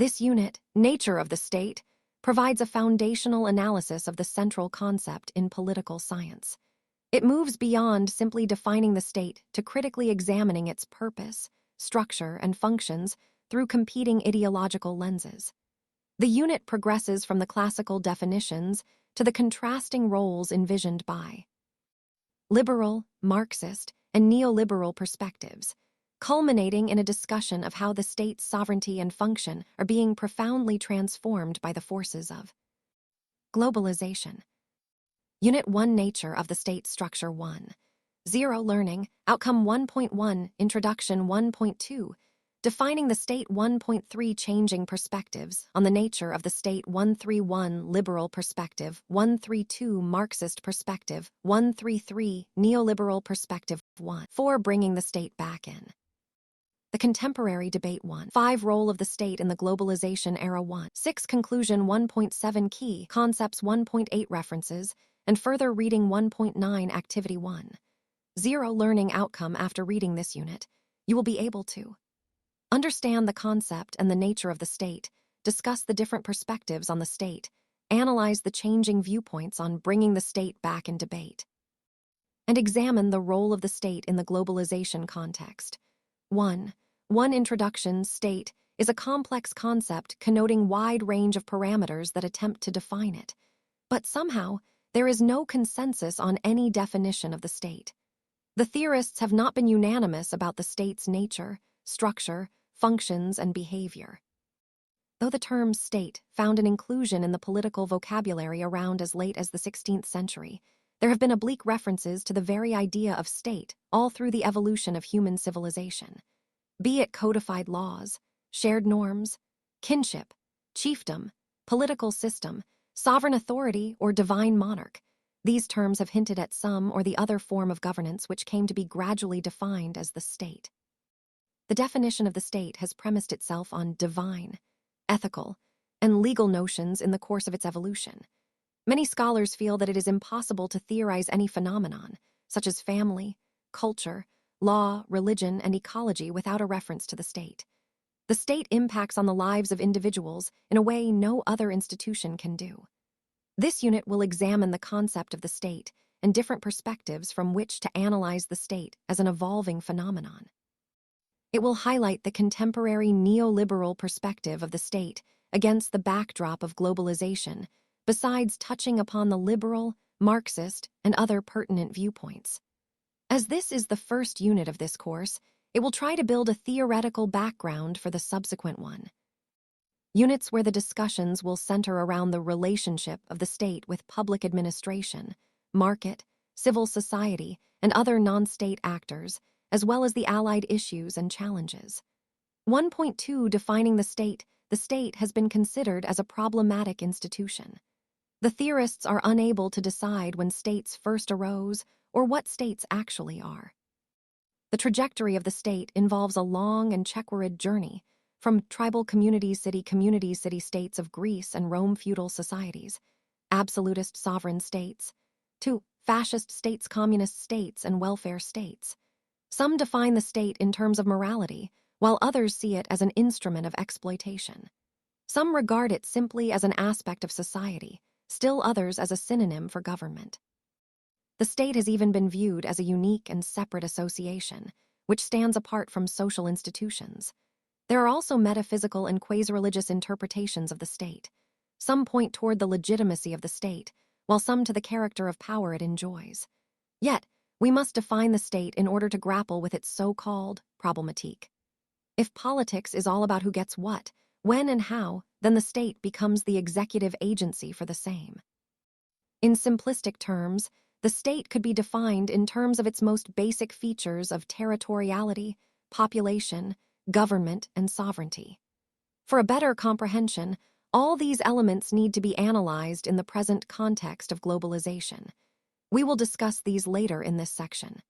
This unit, Nature of the State, provides a foundational analysis of the central concept in political science. It moves beyond simply defining the state to critically examining its purpose, structure, and functions through competing ideological lenses. The unit progresses from the classical definitions to the contrasting roles envisioned by liberal, Marxist, and neoliberal perspectives, culminating in a discussion of how the state's sovereignty and function are being profoundly transformed by the forces of globalization. Unit 1 Nature of the State Structure 1. 0 Learning, Outcome 1.1, Introduction 1.2, Defining the State 1.3 Changing Perspectives on the Nature of the State 131 Liberal Perspective 132 Marxist Perspective 133 Neoliberal Perspective 1 4 Bringing the State Back in. The Contemporary Debate 1 5 Role of the State in the Globalization Era 1 6 Conclusion 1.7 Key Concepts 1.8 References and Further Reading 1.9 Activity 1 0 Learning Outcome. After reading this unit, you will be able to understand the concept and the nature of the state, discuss the different perspectives on the state, analyze the changing viewpoints on bringing the state back in debate, and examine the role of the state in the globalization context. 1. Introduction. State is a complex concept connoting wide range of parameters that attempt to define it, but somehow there is no consensus on any definition of the state. The theorists have not been unanimous about the state's nature, structure, functions, and behavior. Though the term state found an inclusion in the political vocabulary around as late as the 16th century, there have been oblique references to the very idea of state all through the evolution of human civilization. Be it codified laws, shared norms, kinship, chiefdom, political system, sovereign authority, or divine monarch, these terms have hinted at some or the other form of governance which came to be gradually defined as the state. The definition of the state has premised itself on divine, ethical, and legal notions in the course of its evolution. Many scholars feel that it is impossible to theorize any phenomenon, such as family, culture, law, religion, and ecology without a reference to the state. The state impacts on the lives of individuals in a way no other institution can do. This unit will examine the concept of the state and different perspectives from which to analyze the state as an evolving phenomenon. It will highlight the contemporary neoliberal perspective of the state against the backdrop of globalization, besides touching upon the liberal, Marxist, and other pertinent viewpoints. As this is the first unit of this course, it will try to build a theoretical background for the subsequent one. Units where the discussions will center around the relationship of the state with public administration, market, civil society, and other non-state actors, as well as the allied issues and challenges. 1.2 Defining the state has been considered as a problematic institution. The theorists are unable to decide when states first arose or what states actually are. The trajectory of the state involves a long and checkered journey, from tribal city states of Greece and Rome feudal societies, absolutist sovereign states, to fascist states, communist states, and welfare states. Some define the state in terms of morality, while others see it as an instrument of exploitation. Some regard it simply as an aspect of society, still others as a synonym for government. The state has even been viewed as a unique and separate association, which stands apart from social institutions. There are also metaphysical and quasi-religious interpretations of the state. Some point toward the legitimacy of the state, while some to the character of power it enjoys. Yet, we must define the state in order to grapple with its so-called problematique. If politics is all about who gets what, when and how, then the state becomes the executive agency for the same. In simplistic terms, the state could be defined in terms of its most basic features of territoriality, population, government, and sovereignty. For a better comprehension, all these elements need to be analyzed in the present context of globalization. We will discuss these later in this section.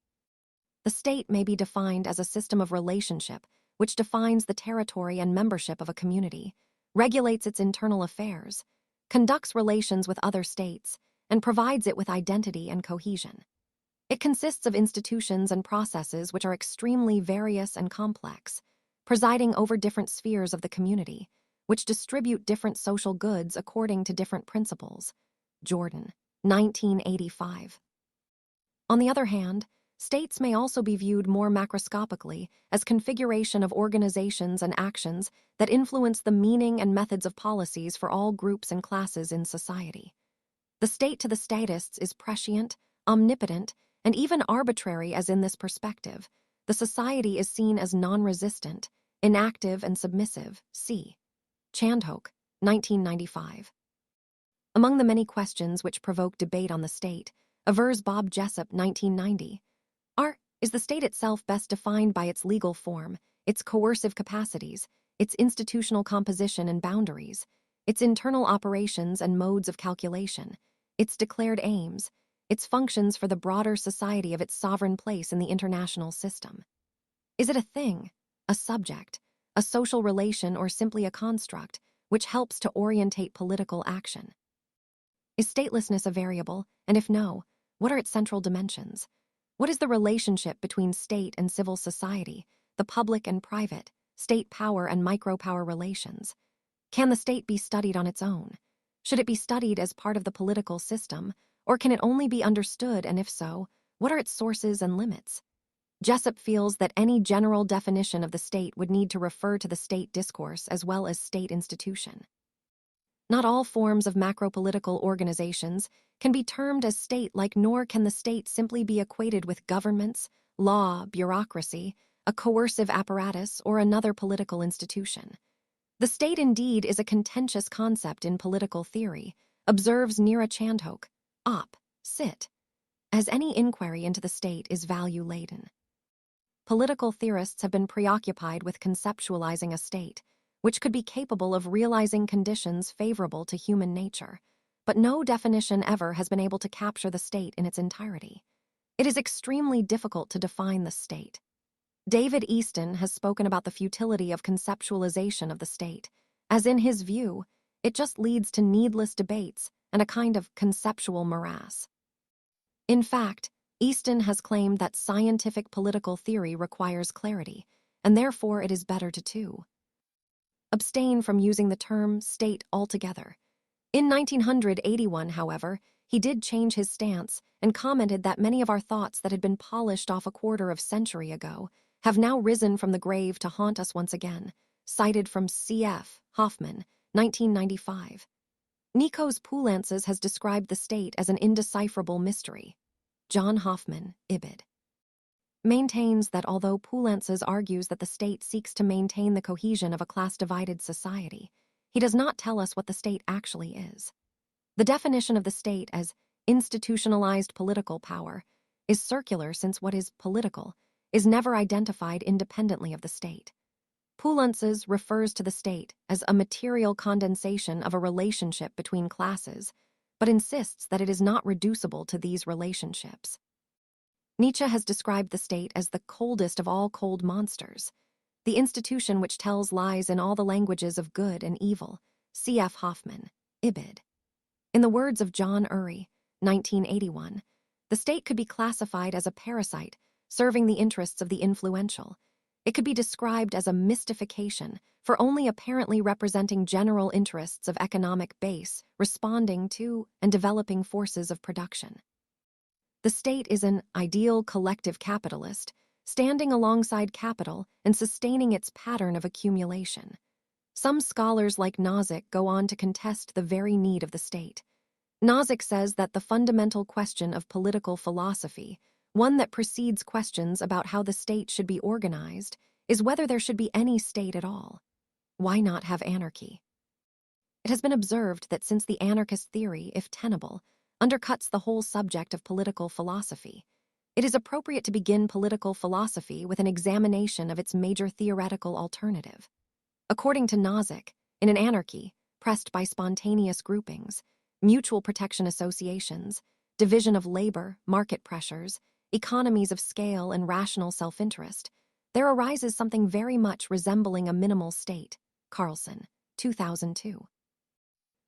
The state may be defined as a system of relationship which defines the territory and membership of a community, regulates its internal affairs, conducts relations with other states, and provides it with identity and cohesion. It consists of institutions and processes which are extremely various and complex, presiding over different spheres of the community, which distribute different social goods according to different principles. Jordan, 1985. On the other hand, states may also be viewed more macroscopically as configuration of organizations and actions that influence the meaning and methods of policies for all groups and classes in society. The state to the statists is prescient, omnipotent, and even arbitrary as in this perspective. The society is seen as non-resistant, inactive and submissive. C. Chandhoke, 1995. Among the many questions which provoke debate on the state, avers Bob Jessup, 1990, is the state itself best defined by its legal form, its coercive capacities, its institutional composition and boundaries, its internal operations and modes of calculation, its declared aims, its functions for the broader society of its sovereign place in the international system. Is it a thing, a subject, a social relation, or simply a construct which helps to orientate political action? Is statelessness a variable, and if no, what are its central dimensions? What is the relationship between state and civil society, the public and private, state power and micropower relations? Can the state be studied on its own? Should it be studied as part of the political system, or can it only be understood, and if so, what are its sources and limits? Jessup feels that any general definition of the state would need to refer to the state discourse as well as state institution. Not all forms of macropolitical organizations can be termed as state-like, nor can the state simply be equated with governments, law, bureaucracy, a coercive apparatus, or another political institution. The state indeed is a contentious concept in political theory, observes Neera Chandhoke, Op. Cit. As any inquiry into the state is value-laden. Political theorists have been preoccupied with conceptualizing a state, which could be capable of realizing conditions favorable to human nature, but no definition ever has been able to capture the state in its entirety. It is extremely difficult to define the state. David Easton has spoken about the futility of conceptualization of the state, as in his view, it just leads to needless debates and a kind of conceptual morass. In fact, Easton has claimed that scientific political theory requires clarity, and therefore it is better to abstain from using the term state altogether. In 1981, however, he did change his stance and commented that many of our thoughts that had been polished off a quarter of a century ago have now risen from the grave to haunt us once again, cited from C.F. Hoffman, 1995. Nikos Poulantzas has described the state as an indecipherable mystery. John Hoffman, Ibid. Maintains that although Poulantzas argues that the state seeks to maintain the cohesion of a class-divided society, he does not tell us what the state actually is. The definition of the state as institutionalized political power is circular, since what is political is never identified independently of the state. Poulantzas refers to the state as a material condensation of a relationship between classes, but insists that it is not reducible to these relationships. Nietzsche has described the state as the coldest of all cold monsters, the institution which tells lies in all the languages of good and evil. C.F. Hoffman, Ibid. In the words of John Urry, 1981, the state could be classified as a parasite serving the interests of the influential. It could be described as a mystification for only apparently representing general interests of economic base responding to and developing forces of production. The state is an ideal collective capitalist, standing alongside capital and sustaining its pattern of accumulation. Some scholars like Nozick go on to contest the very need of the state. Nozick says that the fundamental question of political philosophy, one that precedes questions about how the state should be organized, is whether there should be any state at all. Why not have anarchy? It has been observed that since the anarchist theory, if tenable, undercuts the whole subject of political philosophy, it is appropriate to begin political philosophy with an examination of its major theoretical alternative. According to Nozick, in an anarchy, pressed by spontaneous groupings, mutual protection associations, division of labor, market pressures, economies of scale, and rational self-interest, there arises something very much resembling a minimal state. Carlson, 2002.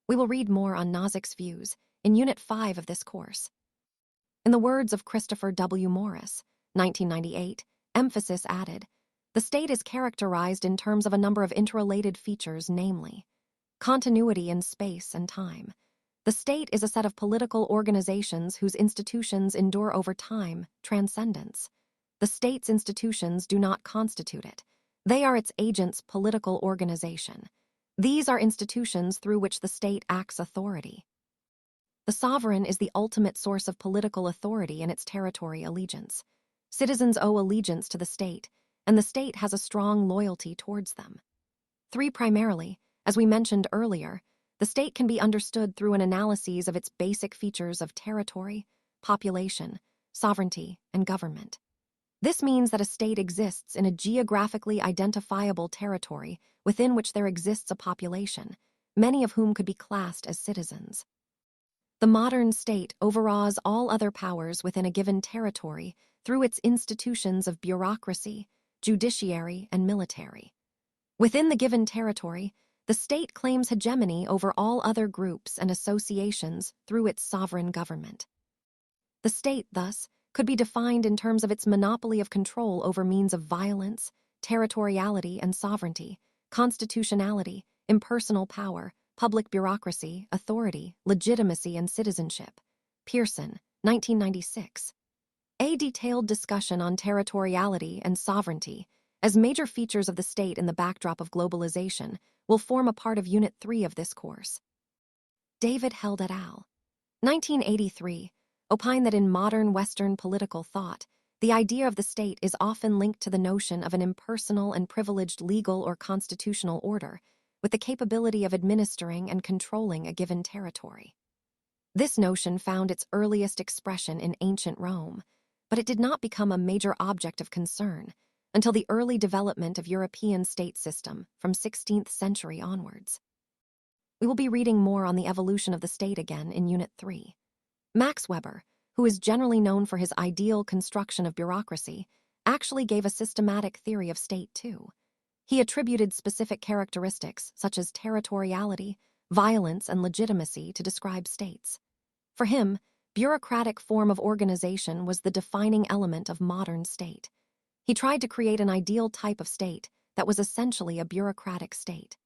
We will read more on Nozick's views in Unit 5 of this course. In the words of Christopher W. Morris, 1998, emphasis added, the state is characterized in terms of a number of interrelated features, namely, continuity in space and time. The state is a set of political organizations whose institutions endure over time, transcendence. The state's institutions do not constitute it. They are its agents' political organization. These are institutions through which the state acts authority. The sovereign is the ultimate source of political authority in its territory allegiance. Citizens owe allegiance to the state, and the state has a strong loyalty towards them. 3. Primarily, as we mentioned earlier, the state can be understood through an analysis of its basic features of territory, population, sovereignty, and government. This means that a state exists in a geographically identifiable territory within which there exists a population, many of whom could be classed as citizens. The modern state overawes all other powers within a given territory through its institutions of bureaucracy, judiciary, and military. Within the given territory, the state claims hegemony over all other groups and associations through its sovereign government. The state, thus, could be defined in terms of its monopoly of control over means of violence, territoriality and sovereignty, constitutionality, impersonal power, public bureaucracy, authority, legitimacy, and citizenship. Pearson, 1996. A detailed discussion on territoriality and sovereignty as major features of the state in the backdrop of globalization will form a part of Unit 3 of this course. David Held et al. 1983 opine that in modern Western political thought, the idea of the state is often linked to the notion of an impersonal and privileged legal or constitutional order with the capability of administering and controlling a given territory. This notion found its earliest expression in ancient Rome, but it did not become a major object of concern until the early development of European state system from 16th century onwards. We will be reading more on the evolution of the state again in Unit 3. Max Weber, who is generally known for his ideal construction of bureaucracy, actually gave a systematic theory of state too. He attributed specific characteristics such as territoriality, violence, and legitimacy to describe states. For him, bureaucratic form of organization was the defining element of modern state. He tried to create an ideal type of state that was essentially a bureaucratic state.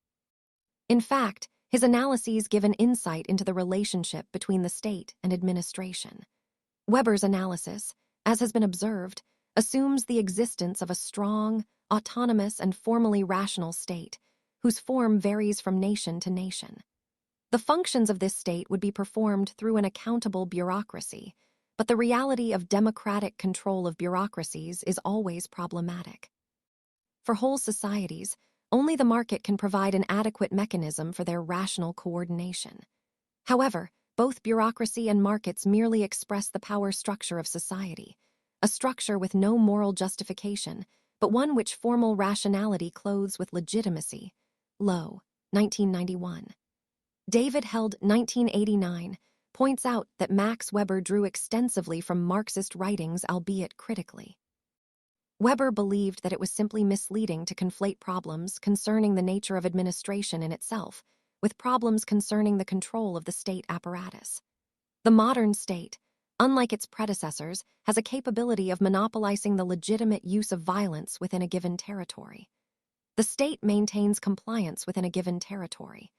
In fact, his analyses give an insight into the relationship between the state and administration. Weber's analysis, as has been observed, assumes the existence of a strong, autonomous, and formally rational state, whose form varies from nation to nation. The functions of this state would be performed through an accountable bureaucracy, but the reality of democratic control of bureaucracies is always problematic. For whole societies, only the market can provide an adequate mechanism for their rational coordination. However, both bureaucracy and markets merely express the power structure of society, a structure with no moral justification, but one which formal rationality clothes with legitimacy. Lowe, 1991. David Held, 1989, points out that Max Weber drew extensively from Marxist writings, albeit critically. Weber believed that it was simply misleading to conflate problems concerning the nature of administration in itself with problems concerning the control of the state apparatus. The modern state, unlike its predecessors, has a capability of monopolizing the legitimate use of violence within a given territory. The state maintains compliance within a given territory.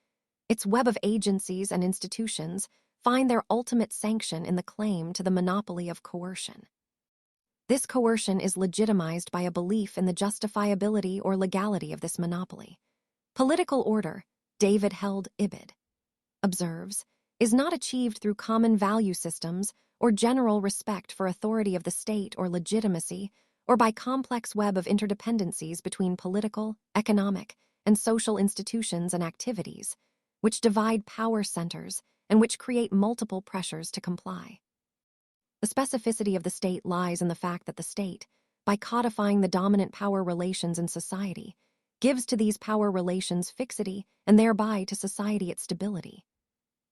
Its web of agencies and institutions find their ultimate sanction in the claim to the monopoly of coercion. This coercion is legitimized by a belief in the justifiability or legality of this monopoly. Political order, David Held Ibid. observes, is not achieved through common value systems or general respect for authority of the state or legitimacy, or by complex web of interdependencies between political, economic, and social institutions and activities, which divide power centers and which create multiple pressures to comply. The specificity of the state lies in the fact that the state, by codifying the dominant power relations in society, gives to these power relations fixity and thereby to society its stability.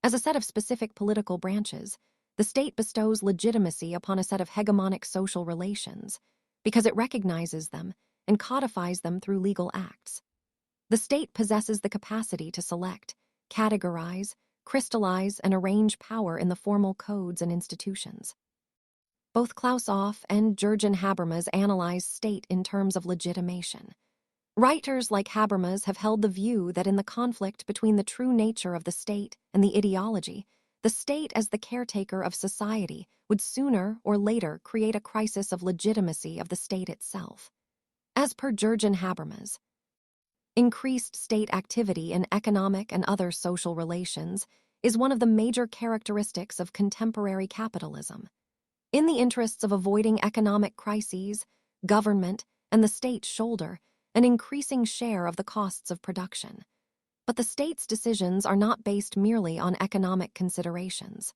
As a set of specific political branches, the state bestows legitimacy upon a set of hegemonic social relations because it recognizes them and codifies them through legal acts. The state possesses the capacity to select, categorize, crystallize, and arrange power in the formal codes and institutions. Both Klaus Off and Jürgen Habermas analyze state in terms of legitimation. Writers like Habermas have held the view that in the conflict between the true nature of the state and the ideology, the state as the caretaker of society would sooner or later create a crisis of legitimacy of the state itself. As per Jürgen Habermas, increased state activity in economic and other social relations is one of the major characteristics of contemporary capitalism. In the interests of avoiding economic crises, government and the state shoulder an increasing share of the costs of production. But the state's decisions are not based merely on economic considerations.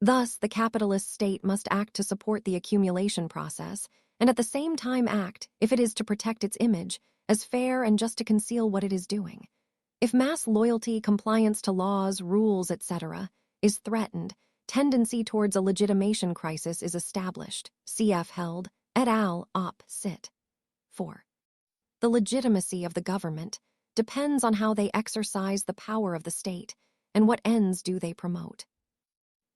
Thus, the capitalist state must act to support the accumulation process and at the same time act, if it is to protect its image, as fair and just to conceal what it is doing. If mass loyalty, compliance to laws, rules, etc., is threatened, tendency towards a legitimation crisis is established. Cf. Held, et al. Op. Cit. 4. The legitimacy of the government depends on how they exercise the power of the state and what ends do they promote.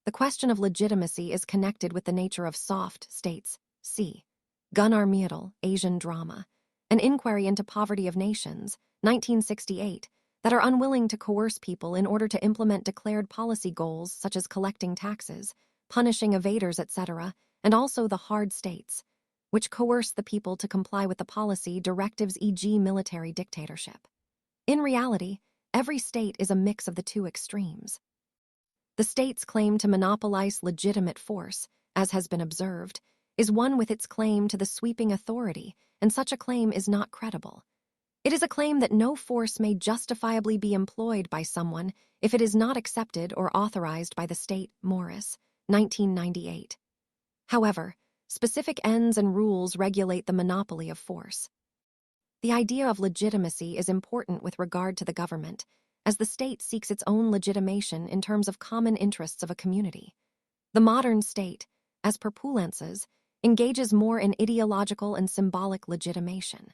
The question of legitimacy is connected with the nature of soft states. See Gunnar Myrdal, Asian Drama, an inquiry into poverty of nations, 1968, that are unwilling to coerce people in order to implement declared policy goals such as collecting taxes, punishing evaders, etc., and also the hard states, which coerce the people to comply with the policy directives, e.g. military dictatorship. In reality, every state is a mix of the two extremes. The state's claim to monopolize legitimate force, as has been observed, is one with its claim to the sweeping authority, and such a claim is not credible. It is a claim that no force may justifiably be employed by someone if it is not accepted or authorized by the state. Morris, 1998. However, specific ends and rules regulate the monopoly of force. The idea of legitimacy is important with regard to the government, as the state seeks its own legitimation in terms of common interests of a community. The modern state, as per Poulentz's, engages more in ideological and symbolic legitimation.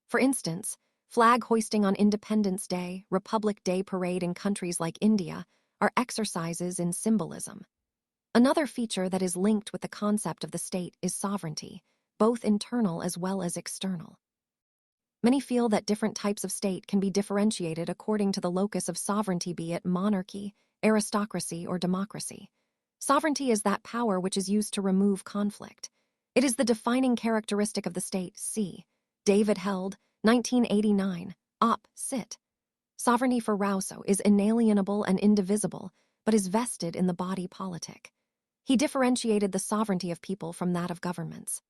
For instance, flag hoisting on Independence Day, Republic Day parade in countries like India are exercises in symbolism. Another feature that is linked with the concept of the state is sovereignty, both internal as well as external. Many feel that different types of state can be differentiated according to the locus of sovereignty, be it monarchy, aristocracy, or democracy. Sovereignty is that power which is used to remove conflict. It is the defining characteristic of the state. See David Held, 1989, Op. Cit. Sovereignty for Rousseau is inalienable and indivisible, but is vested in the body politic. He differentiated the sovereignty of people from that of governments.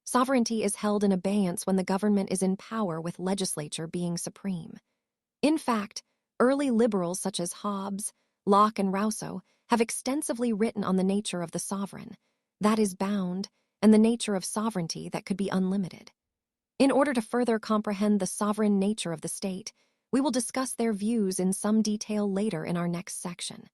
Sovereignty is held in abeyance when the government is in power, with legislature being supreme. In fact, early liberals such as Hobbes, Locke, and Rousseau have extensively written on the nature of the sovereign, that is bound, and the nature of sovereignty that could be unlimited. In order to further comprehend the sovereign nature of the state, we will discuss their views in some detail later in our next section.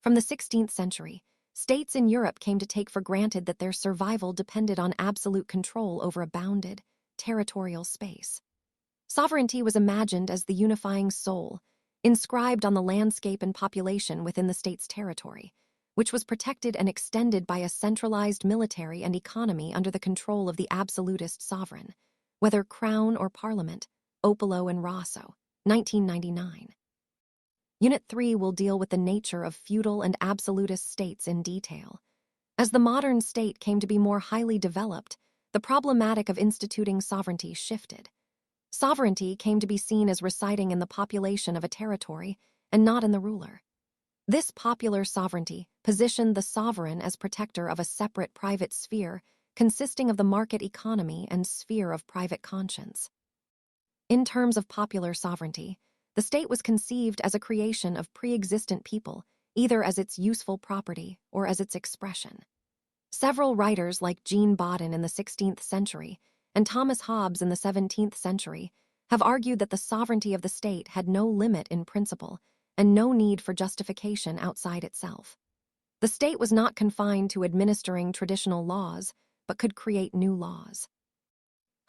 From the 16th century, states in Europe came to take for granted that their survival depended on absolute control over a bounded, territorial space. Sovereignty was imagined as the unifying soul, inscribed on the landscape and population within the state's territory, which was protected and extended by a centralized military and economy under the control of the absolutist sovereign, whether crown or parliament. Opolo and Rosso, 1999. Unit 3 will deal with the nature of feudal and absolutist states in detail. As the modern state came to be more highly developed, the problematic of instituting sovereignty shifted. Sovereignty came to be seen as residing in the population of a territory and not in the ruler. This popular sovereignty positioned the sovereign as protector of a separate private sphere consisting of the market economy and sphere of private conscience. In terms of popular sovereignty, the state was conceived as a creation of pre-existent people, either as its useful property or as its expression. Several writers like Jean Bodin in the 16th century and Thomas Hobbes in the 17th century have argued that the sovereignty of the state had no limit in principle and no need for justification outside itself. The state was not confined to administering traditional laws, but could create new laws.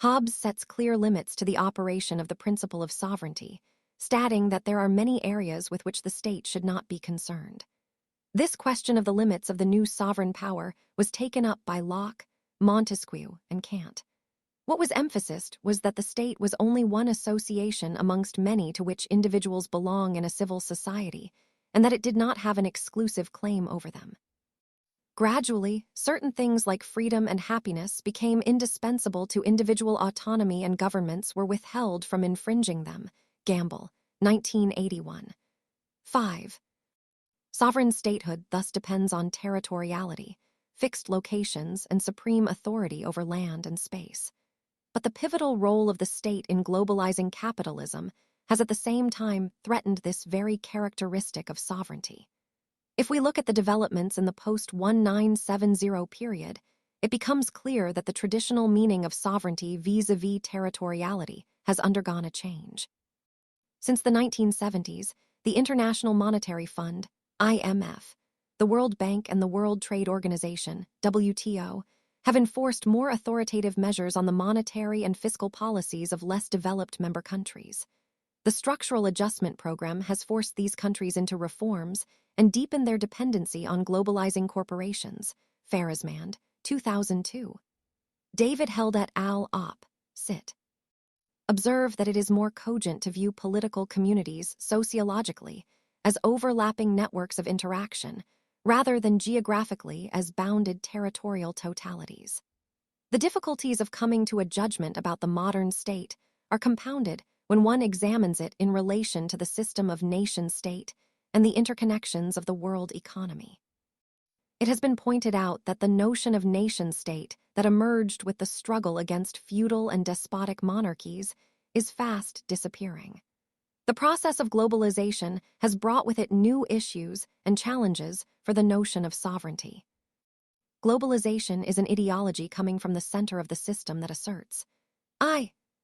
Hobbes sets clear limits to the operation of the principle of sovereignty, stating that there are many areas with which the state should not be concerned. This question of the limits of the new sovereign power was taken up by Locke, Montesquieu, and Kant. What was emphasized was that the state was only one association amongst many to which individuals belong in a civil society, and that it did not have an exclusive claim over them. Gradually, certain things like freedom and happiness became indispensable to individual autonomy, and governments were withheld from infringing them. Gamble, 1981. 5. Sovereign statehood thus depends on territoriality, fixed locations, and supreme authority over land and space. But the pivotal role of the state in globalizing capitalism has at the same time threatened this very characteristic of sovereignty. If we look at the developments in the post-1970 period, it becomes clear that the traditional meaning of sovereignty vis-à-vis territoriality has undergone a change. Since the 1970s, the International Monetary Fund, IMF, the World Bank, and the World Trade Organization, WTO, have enforced more authoritative measures on the monetary and fiscal policies of less developed member countries. The Structural Adjustment Program has forced these countries into reforms and deepened their dependency on globalizing corporations. Farazmand, 2002. David held et al. Op. Cit. Observe that it is more cogent to view political communities sociologically as overlapping networks of interaction, rather than geographically as bounded territorial totalities. The difficulties of coming to a judgment about the modern state are compounded when one examines it in relation to the system of nation-state and the interconnections of the world economy. It has been pointed out that the notion of nation-state that emerged with the struggle against feudal and despotic monarchies is fast disappearing. The process of globalization has brought with it new issues and challenges for the notion of sovereignty. Globalization is an ideology coming from the center of the system that asserts,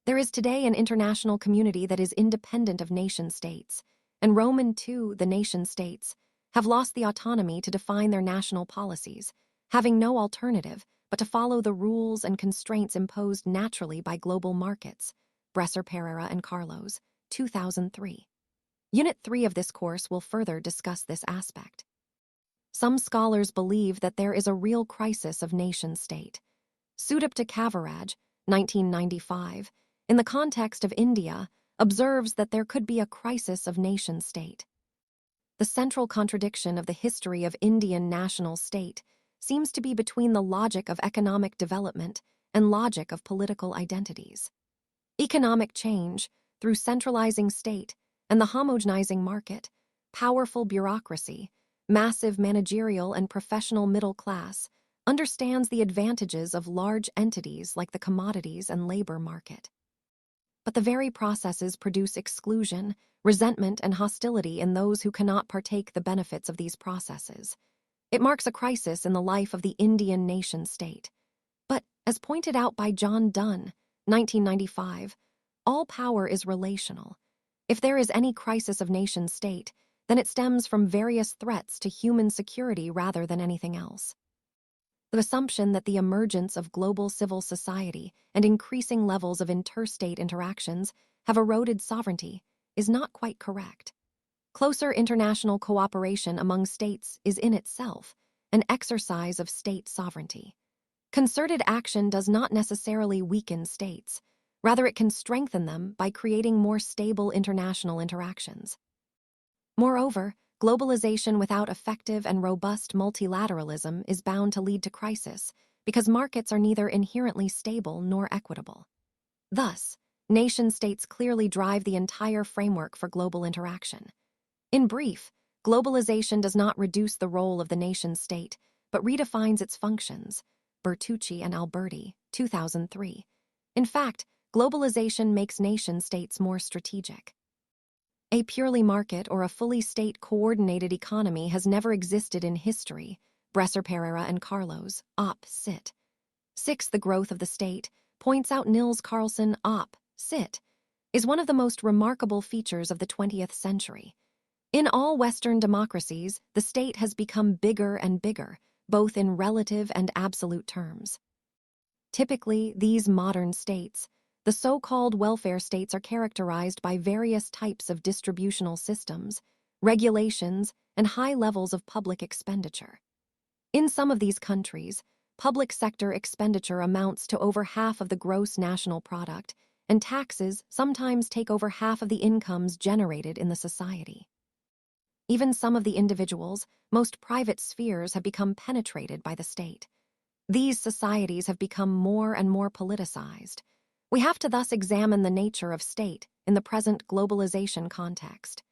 there is today an international community that is independent of nation-states, and Roman II, the nation-states, have lost the autonomy to define their national policies, having no alternative but to follow the rules and constraints imposed naturally by global markets. Bresser Pereira and Carlos, 2003. Unit 3 of this course will further discuss this aspect. Some scholars believe that there is a real crisis of nation-state. Sudipta Kaviraj, 1995, in the context of India, observes that there could be a crisis of nation-state. The central contradiction of the history of Indian national state seems to be between the logic of economic development and logic of political identities. Economic change, through centralizing state and the homogenizing market, powerful bureaucracy, massive managerial and professional middle class, understands the advantages of large entities like the commodities and labor market. But the very processes produce exclusion, resentment, and hostility in those who cannot partake the benefits of these processes. It marks a crisis in the life of the Indian nation-state. But, as pointed out by John Donne, 1995, all power is relational. If there is any crisis of nation-state, then it stems from various threats to human security rather than anything else. The assumption that the emergence of global civil society and increasing levels of interstate interactions have eroded sovereignty is not quite correct. Closer international cooperation among states is in itself an exercise of state sovereignty. Concerted action does not necessarily weaken states. Rather, it can strengthen them by creating more stable international interactions. Moreover, globalization without effective and robust multilateralism is bound to lead to crisis because markets are neither inherently stable nor equitable. Thus, nation-states clearly drive the entire framework for global interaction. In brief, globalization does not reduce the role of the nation-state, but redefines its functions. Bertucci and Alberti, 2003. In fact, globalization makes nation-states more strategic. A purely market or a fully state-coordinated economy has never existed in history. Bresser Pereira and Carlos, Op. Cit. 6. The growth of the state, points out Nils Carlson, Op. Cit., is one of the most remarkable features of the 20th century. In all Western democracies, the state has become bigger and bigger, both in relative and absolute terms. Typically, these modern states, the so-called welfare states, are characterized by various types of distributional systems, regulations, and high levels of public expenditure. In some of these countries, public sector expenditure amounts to over half of the gross national product, and taxes sometimes take over half of the incomes generated in the society. Even some of the individuals, most private spheres have become penetrated by the state. These societies have become more and more politicized. We have to thus examine the nature of state in the present globalization context.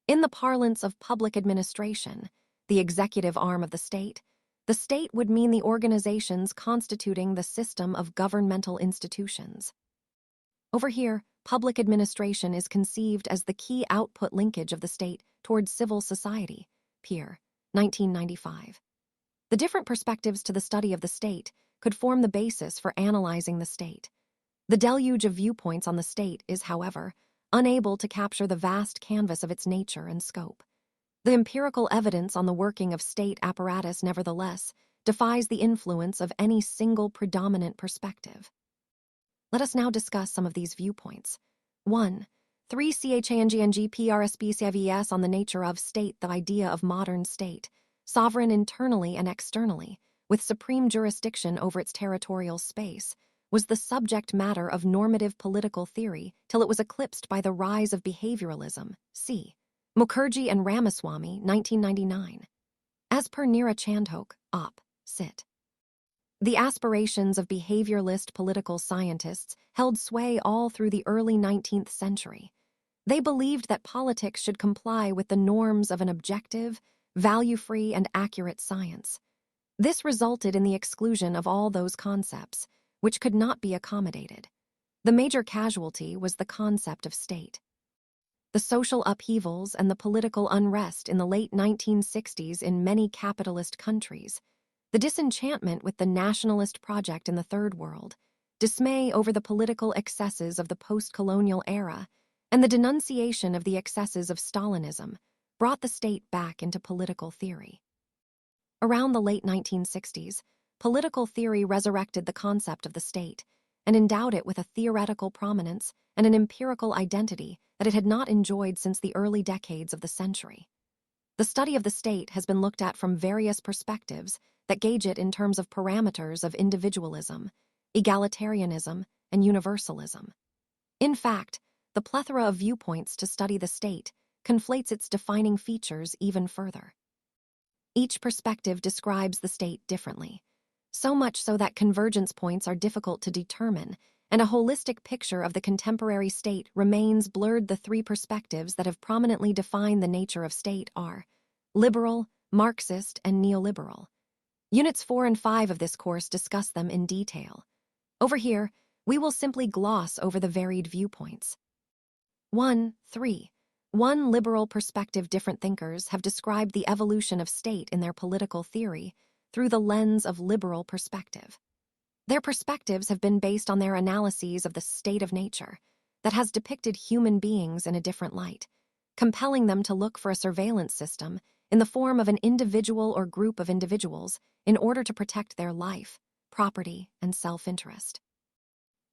In the parlance of public administration, the executive arm of the state would mean the organizations constituting the system of governmental institutions. Over here, public administration is conceived as the key output linkage of the state towards civil society. Peer, 1995. The different perspectives to the study of the state could form the basis for analyzing the state. The deluge of viewpoints on the state is, however, unable to capture the vast canvas of its nature and scope. The empirical evidence on the working of state apparatus, nevertheless, defies the influence of any single predominant perspective. Let us now discuss some of these viewpoints. 1. 3 CHANGNGPRSBCVS on the nature of state. The idea of modern state, sovereign internally and externally, with supreme jurisdiction over its territorial space, was the subject matter of normative political theory till it was eclipsed by the rise of behavioralism. C. Mukherjee and Ramaswamy, 1999. As per Neera Chandhok, Op. Cit. The aspirations of behavioralist political scientists held sway all through the early 19th century. They believed that politics should comply with the norms of an objective, value-free, and accurate science. This resulted in the exclusion of all those concepts, which could not be accommodated. The major casualty was the concept of state. The social upheavals and the political unrest in the late 1960s in many capitalist countries, the disenchantment with the nationalist project in the Third World, dismay over the political excesses of the post-colonial era, and the denunciation of the excesses of Stalinism brought the state back into political theory. Around the late 1960s, political theory resurrected the concept of the state and endowed it with a theoretical prominence and an empirical identity that it had not enjoyed since the early decades of the century. The study of the state has been looked at from various perspectives that gauge it in terms of parameters of individualism, egalitarianism, and universalism. In fact, the plethora of viewpoints to study the state conflates its defining features even further. Each perspective describes the state differently, so much so that convergence points are difficult to determine, and a holistic picture of the contemporary state remains blurred. The three perspectives that have prominently defined the nature of state are liberal, Marxist, and neoliberal. Units 4 and 5 of this course discuss them in detail. Over here, we will simply gloss over the varied viewpoints. 1. 3. One liberal perspective. Different thinkers have described the evolution of state in their political theory through the lens of liberal perspective. Their perspectives have been based on their analyses of the state of nature that has depicted human beings in a different light, compelling them to look for a surveillance system in the form of an individual or group of individuals in order to protect their life, property, and self-interest.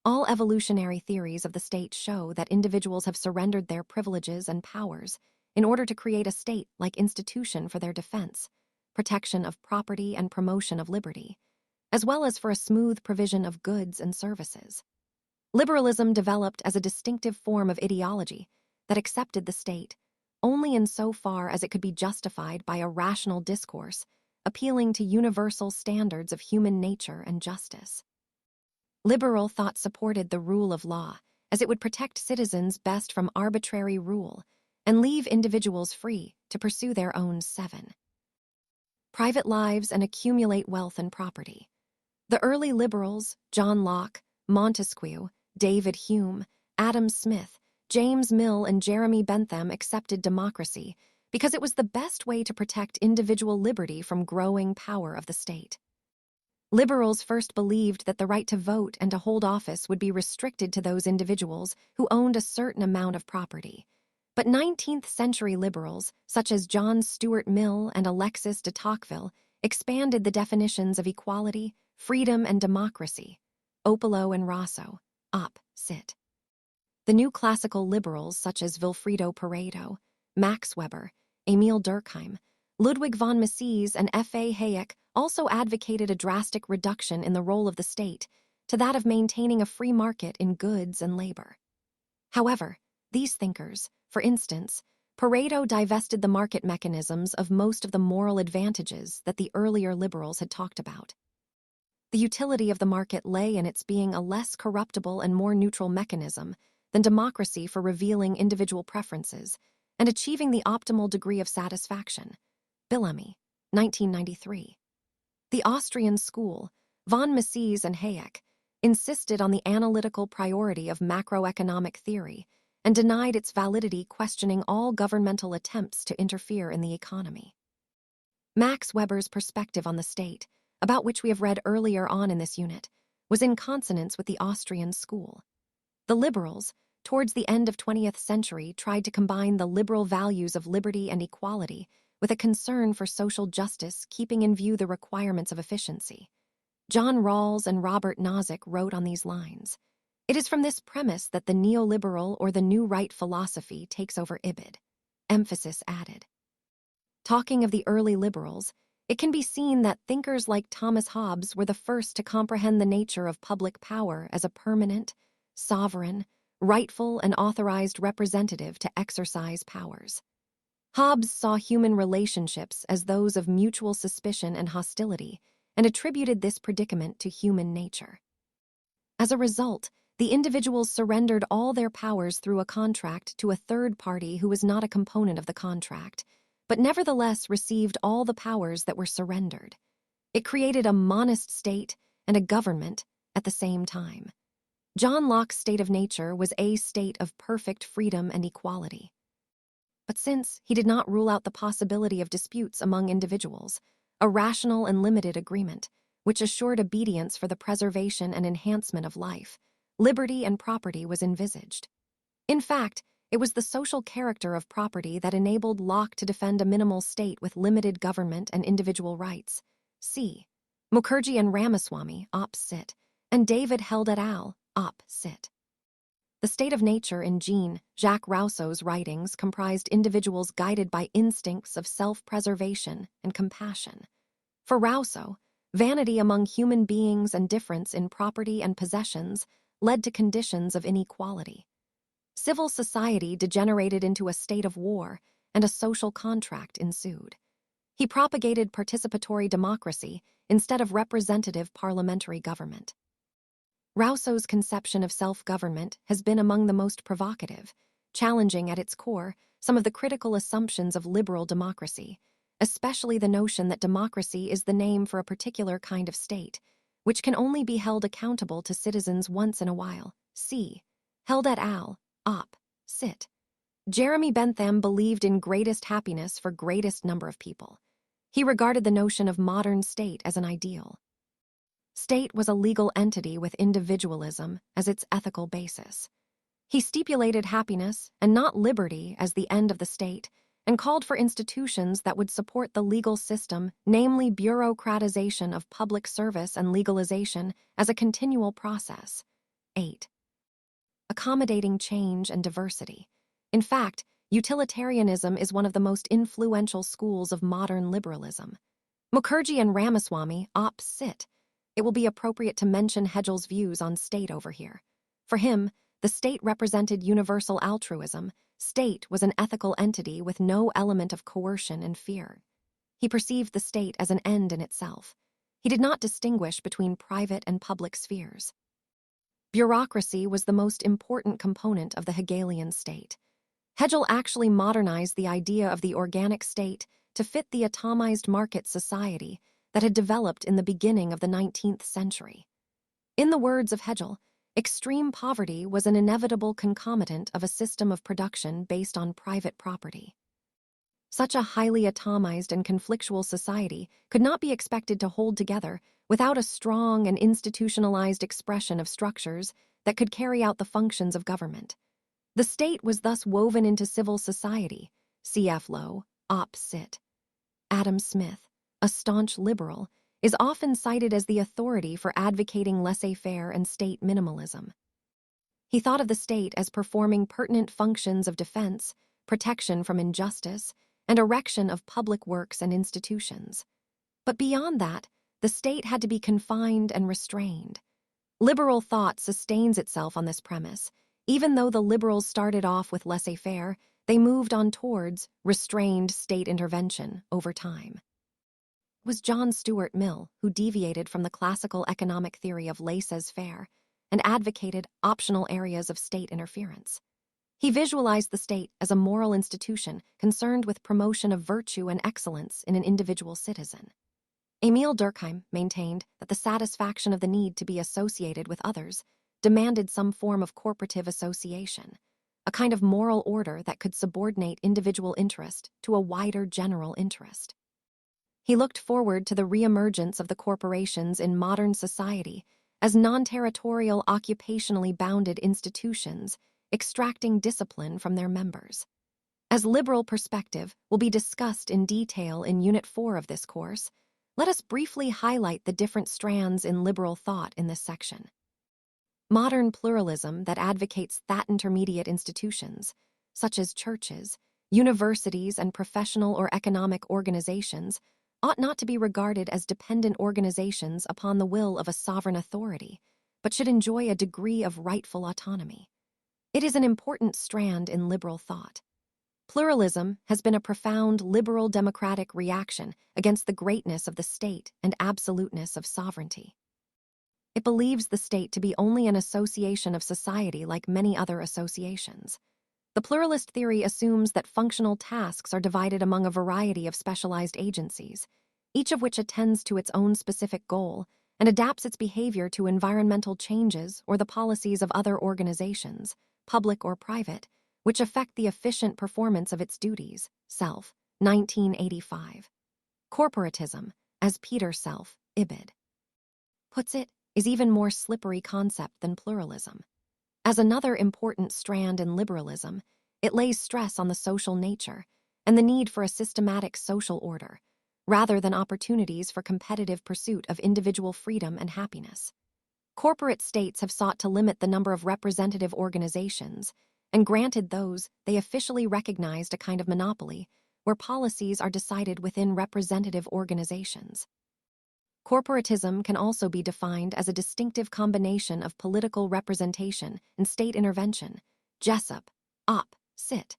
All evolutionary theories of the state show that individuals have surrendered their privileges and powers in order to create a state-like institution for their defense, protection of property, and promotion of liberty, as well as for a smooth provision of goods and services. Liberalism developed as a distinctive form of ideology that accepted the state only insofar as it could be justified by a rational discourse, appealing to universal standards of human nature and justice. Liberal thought supported the rule of law, as it would protect citizens best from arbitrary rule and leave individuals free to pursue their own private lives and accumulate wealth and property. The early liberals, John Locke, Montesquieu, David Hume, Adam Smith, James Mill, and Jeremy Bentham accepted democracy because it was the best way to protect individual liberty from growing power of the state. Liberals first believed that the right to vote and to hold office would be restricted to those individuals who owned a certain amount of property. But 19th century liberals, such as John Stuart Mill and Alexis de Tocqueville, expanded the definitions of equality, freedom, and democracy. Opolo and Rosso, Op. Cit. The new classical liberals such as Vilfredo Pareto, Max Weber, Emil Durkheim, Ludwig von Mises, and F. A. Hayek also advocated a drastic reduction in the role of the state to that of maintaining a free market in goods and labor. However, these thinkers, for instance, Pareto divested the market mechanisms of most of the moral advantages that the earlier liberals had talked about. The utility of the market lay in its being a less corruptible and more neutral mechanism than democracy for revealing individual preferences and achieving the optimal degree of satisfaction. Bellamy, 1993. The Austrian school, von Mises and Hayek, insisted on the analytical priority of macroeconomic theory and denied its validity, questioning all governmental attempts to interfere in the economy. Max Weber's perspective on the state, about which we have read earlier on in this unit, was in consonance with the Austrian school. The liberals, towards the end of 20th century, tried to combine the liberal values of liberty and equality with a concern for social justice, keeping in view the requirements of efficiency. John Rawls and Robert Nozick wrote on these lines, "It is from this premise that the neoliberal or the new right philosophy takes over Ibid." Emphasis added. Talking of the early liberals, it can be seen that thinkers like Thomas Hobbes were the first to comprehend the nature of public power as a permanent, sovereign, rightful, and authorized representative to exercise powers. Hobbes saw human relationships as those of mutual suspicion and hostility, and attributed this predicament to human nature. As a result, the individuals surrendered all their powers through a contract to a third party who was not a component of the contract, but nevertheless received all the powers that were surrendered. It created a monist state and a government at the same time. John Locke's state of nature was a state of perfect freedom and equality. But since he did not rule out the possibility of disputes among individuals, a rational and limited agreement, which assured obedience for the preservation and enhancement of life, liberty and property was envisaged. In fact, it was the social character of property that enabled Locke to defend a minimal state with limited government and individual rights. C. Mukherjee and Ramaswamy, op. cit., and David Held et al., op. cit. The state of nature in Jean-Jacques Rousseau's writings comprised individuals guided by instincts of self-preservation and compassion. For Rousseau, vanity among human beings and difference in property and possessions led to conditions of inequality. Civil society degenerated into a state of war, and a social contract ensued. He propagated participatory democracy instead of representative parliamentary government. Rousseau's conception of self-government has been among the most provocative, challenging at its core some of the critical assumptions of liberal democracy, especially the notion that democracy is the name for a particular kind of state, which can only be held accountable to citizens once in a while. C. Held et al., op. cit. Jeremy Bentham believed in greatest happiness for greatest number of people. He regarded the notion of modern state as an ideal. State was a legal entity with individualism as its ethical basis. He stipulated happiness and not liberty as the end of the state, and called for institutions that would support the legal system, namely bureaucratization of public service and legalization as a continual process. 8. Accommodating change and diversity. In fact, utilitarianism is one of the most influential schools of modern liberalism. Mukherjee and Ramaswamy, op. cit. It will be appropriate to mention Hegel's views on state over here. For him, the state represented universal altruism. State was an ethical entity with no element of coercion and fear. He perceived the state as an end in itself. He did not distinguish between private and public spheres. Bureaucracy was the most important component of the Hegelian state. Hegel actually modernized the idea of the organic state to fit the atomized market society that had developed in the beginning of the 19th century. In the words of Hegel, extreme poverty was an inevitable concomitant of a system of production based on private property. Such a highly atomized and conflictual society could not be expected to hold together without a strong and institutionalized expression of structures that could carry out the functions of government. The state was thus woven into civil society. C.F. Lowe, op. cit. Adam Smith, a staunch liberal, is often cited as the authority for advocating laissez-faire and state minimalism. He thought of the state as performing pertinent functions of defense, protection from injustice, and erection of public works and institutions. But beyond that, the state had to be confined and restrained. Liberal thought sustains itself on this premise. Even though the liberals started off with laissez-faire, they moved on towards restrained state intervention over time. It was John Stuart Mill who deviated from the classical economic theory of laissez-faire and advocated optional areas of state interference. He visualized the state as a moral institution concerned with promotion of virtue and excellence in an individual citizen. Emile Durkheim maintained that the satisfaction of the need to be associated with others demanded some form of corporative association, a kind of moral order that could subordinate individual interest to a wider general interest. He looked forward to the reemergence of the corporations in modern society as non-territorial, occupationally bounded institutions, extracting discipline from their members. As liberal perspective will be discussed in detail in Unit 4 of this course, let us briefly highlight the different strands in liberal thought in this section. Modern pluralism that advocates that intermediate institutions, such as churches, universities, and professional or economic organizations, ought not to be regarded as dependent organizations upon the will of a sovereign authority, but should enjoy a degree of rightful autonomy. It is an important strand in liberal thought. Pluralism has been a profound liberal democratic reaction against the greatness of the state and absoluteness of sovereignty. It believes the state to be only an association of society like many other associations. The pluralist theory assumes that functional tasks are divided among a variety of specialized agencies, each of which attends to its own specific goal and adapts its behavior to environmental changes or the policies of other organizations, public or private, which affect the efficient performance of its duties. Self, 1985. Corporatism, as Peter Self, Ibid. puts it, is even more slippery concept than pluralism. As another important strand in liberalism, it lays stress on the social nature and the need for a systematic social order, rather than opportunities for competitive pursuit of individual freedom and happiness. Corporate states have sought to limit the number of representative organizations and granted those they officially recognized a kind of monopoly where policies are decided within representative organizations. Corporatism can also be defined as a distinctive combination of political representation and state intervention. Jessup, Op. Cit.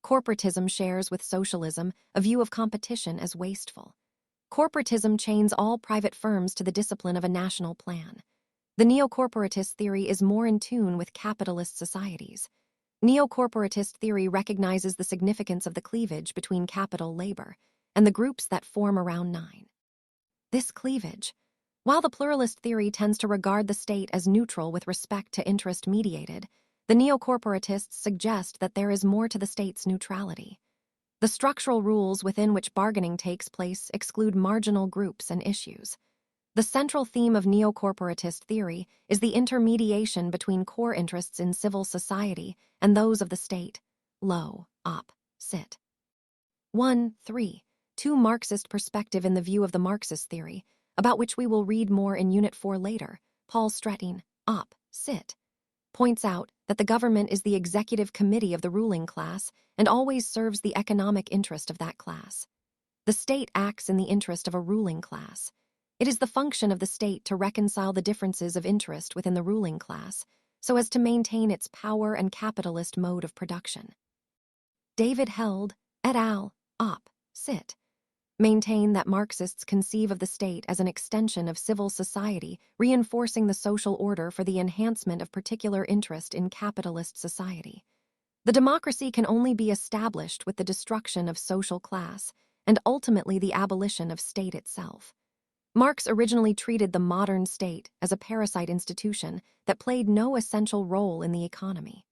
Corporatism shares with socialism a view of competition as wasteful. Corporatism chains all private firms to the discipline of a national plan. The neo-corporatist theory is more in tune with capitalist societies. Neo-corporatist theory recognizes the significance of the cleavage between capital labor and the groups that form around 9. This cleavage, while the pluralist theory tends to regard the state as neutral with respect to interest mediated, the neo-corporatists suggest that there is more to the state's neutrality. The structural rules within which bargaining takes place exclude marginal groups and issues. The central theme of neo-corporatist theory is the intermediation between core interests in civil society and those of the state. Low, Op. Cit. 1.3. 2. Marxist perspective in the view of the Marxist theory, about which we will read more in Unit 4 later. Paul Stretting, Op. Cit. points out that the government is the executive committee of the ruling class and always serves the economic interest of that class. The state acts in the interest of a ruling class. It is the function of the state to reconcile the differences of interest within the ruling class so as to maintain its power and capitalist mode of production. David Held, et al., Op. Cit. maintain that Marxists conceive of the state as an extension of civil society, reinforcing the social order for the enhancement of particular interest in capitalist society. The democracy can only be established with the destruction of social class and ultimately the abolition of state itself. Marx originally treated the modern state as a parasite institution that played no essential role in the economy.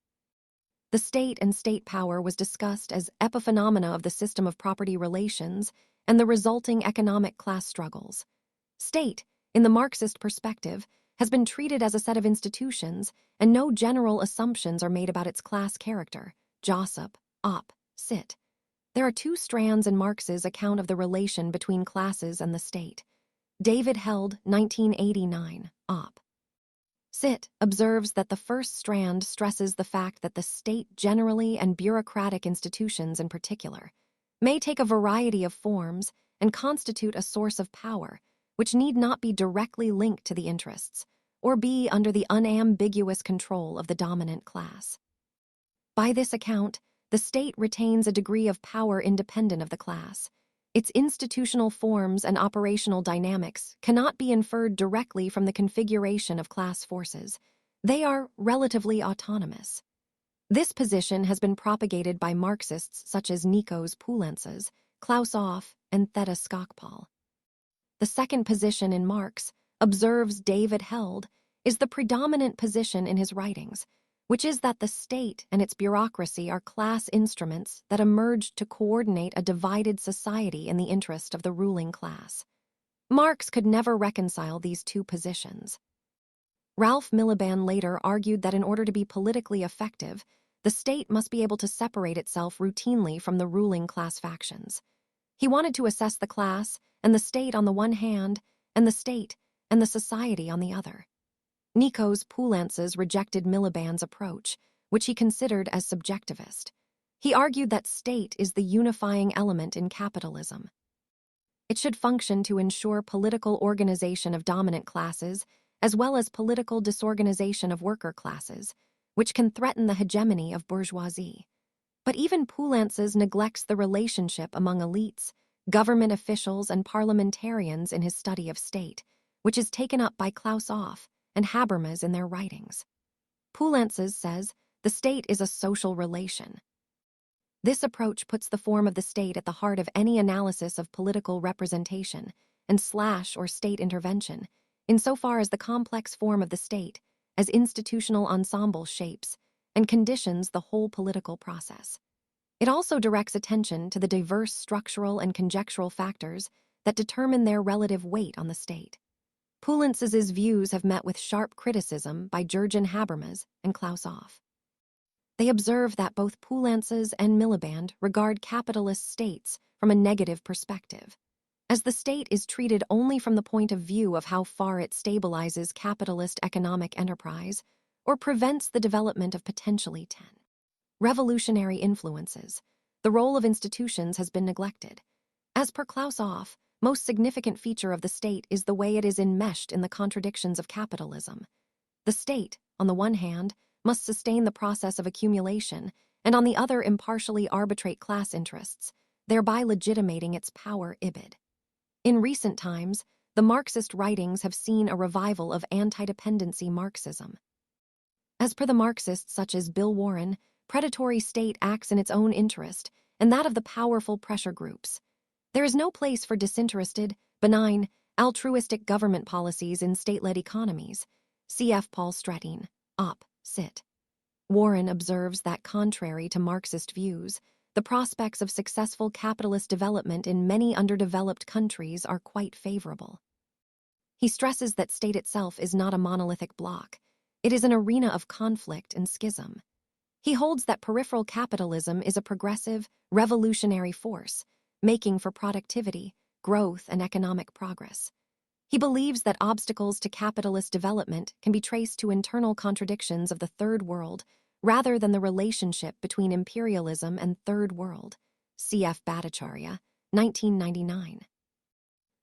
The state and state power was discussed as epiphenomena of the system of property relations and the resulting economic class struggles. State, in the Marxist perspective, has been treated as a set of institutions, and no general assumptions are made about its class character. Jessup, Op. Cit. There are 2 strands in Marx's account of the relation between classes and the state. David Held, 1989, Op. Cit. observes that the first strand stresses the fact that the state generally and bureaucratic institutions in particular may take a variety of forms and constitute a source of power, which need not be directly linked to the interests, or be under the unambiguous control of the dominant class. By this account, the state retains a degree of power independent of the class. Its institutional forms and operational dynamics cannot be inferred directly from the configuration of class forces. They are relatively autonomous. This position has been propagated by Marxists such as Nikos Poulantzas, Klaus Off, and Theda Skocpol. The second position in Marx, observes David Held, is the predominant position in his writings, which is that the state and its bureaucracy are class instruments that emerged to coordinate a divided society in the interest of the ruling class. Marx could never reconcile these two positions. Ralph Miliband later argued that in order to be politically effective, the state must be able to separate itself routinely from the ruling class factions. He wanted to assess the class and the state on the one hand, and the state and the society on the other. Nikos Poulantzas rejected Miliband's approach, which he considered as subjectivist. He argued that state is the unifying element in capitalism. It should function to ensure political organization of dominant classes, as well as political disorganization of worker classes, which can threaten the hegemony of bourgeoisie. But even Poulantzas neglects the relationship among elites, government officials, and parliamentarians in his study of state, which is taken up by Klaus Off and Habermas in their writings. Poulantzas says the state is a social relation. This approach puts the form of the state at the heart of any analysis of political representation and or state intervention, insofar as the complex form of the state, as institutional ensemble shapes and conditions the whole political process. It also directs attention to the diverse structural and conjectural factors that determine their relative weight on the state. Poulantzas's views have met with sharp criticism by Jurgen Habermas and Klaus Off. They observe that both Poulantzas and Miliband regard capitalist states from a negative perspective, as the state is treated only from the point of view of how far it stabilizes capitalist economic enterprise or prevents the development of potentially revolutionary influences. The role of institutions has been neglected. As per Klaus Off, most significant feature of the state is the way it is enmeshed in the contradictions of capitalism. The state, on the one hand, must sustain the process of accumulation, and on the other impartially arbitrate class interests, thereby legitimating its power ibid. In recent times, the Marxist writings have seen a revival of anti-dependency Marxism. As per the Marxists such as Bill Warren, predatory state acts in its own interest and that of the powerful pressure groups. There is no place for disinterested, benign, altruistic government policies in state-led economies. Cf. Paul Stratine, Op. Cit. Warren observes that contrary to Marxist views, the prospects of successful capitalist development in many underdeveloped countries are quite favorable. He stresses that state itself is not a monolithic block. It is an arena of conflict and schism. He holds that peripheral capitalism is a progressive, revolutionary force, making for productivity, growth, and economic progress. He believes that obstacles to capitalist development can be traced to internal contradictions of the Third World rather than the relationship between imperialism and Third World. Cf. Bhattacharya, 1999.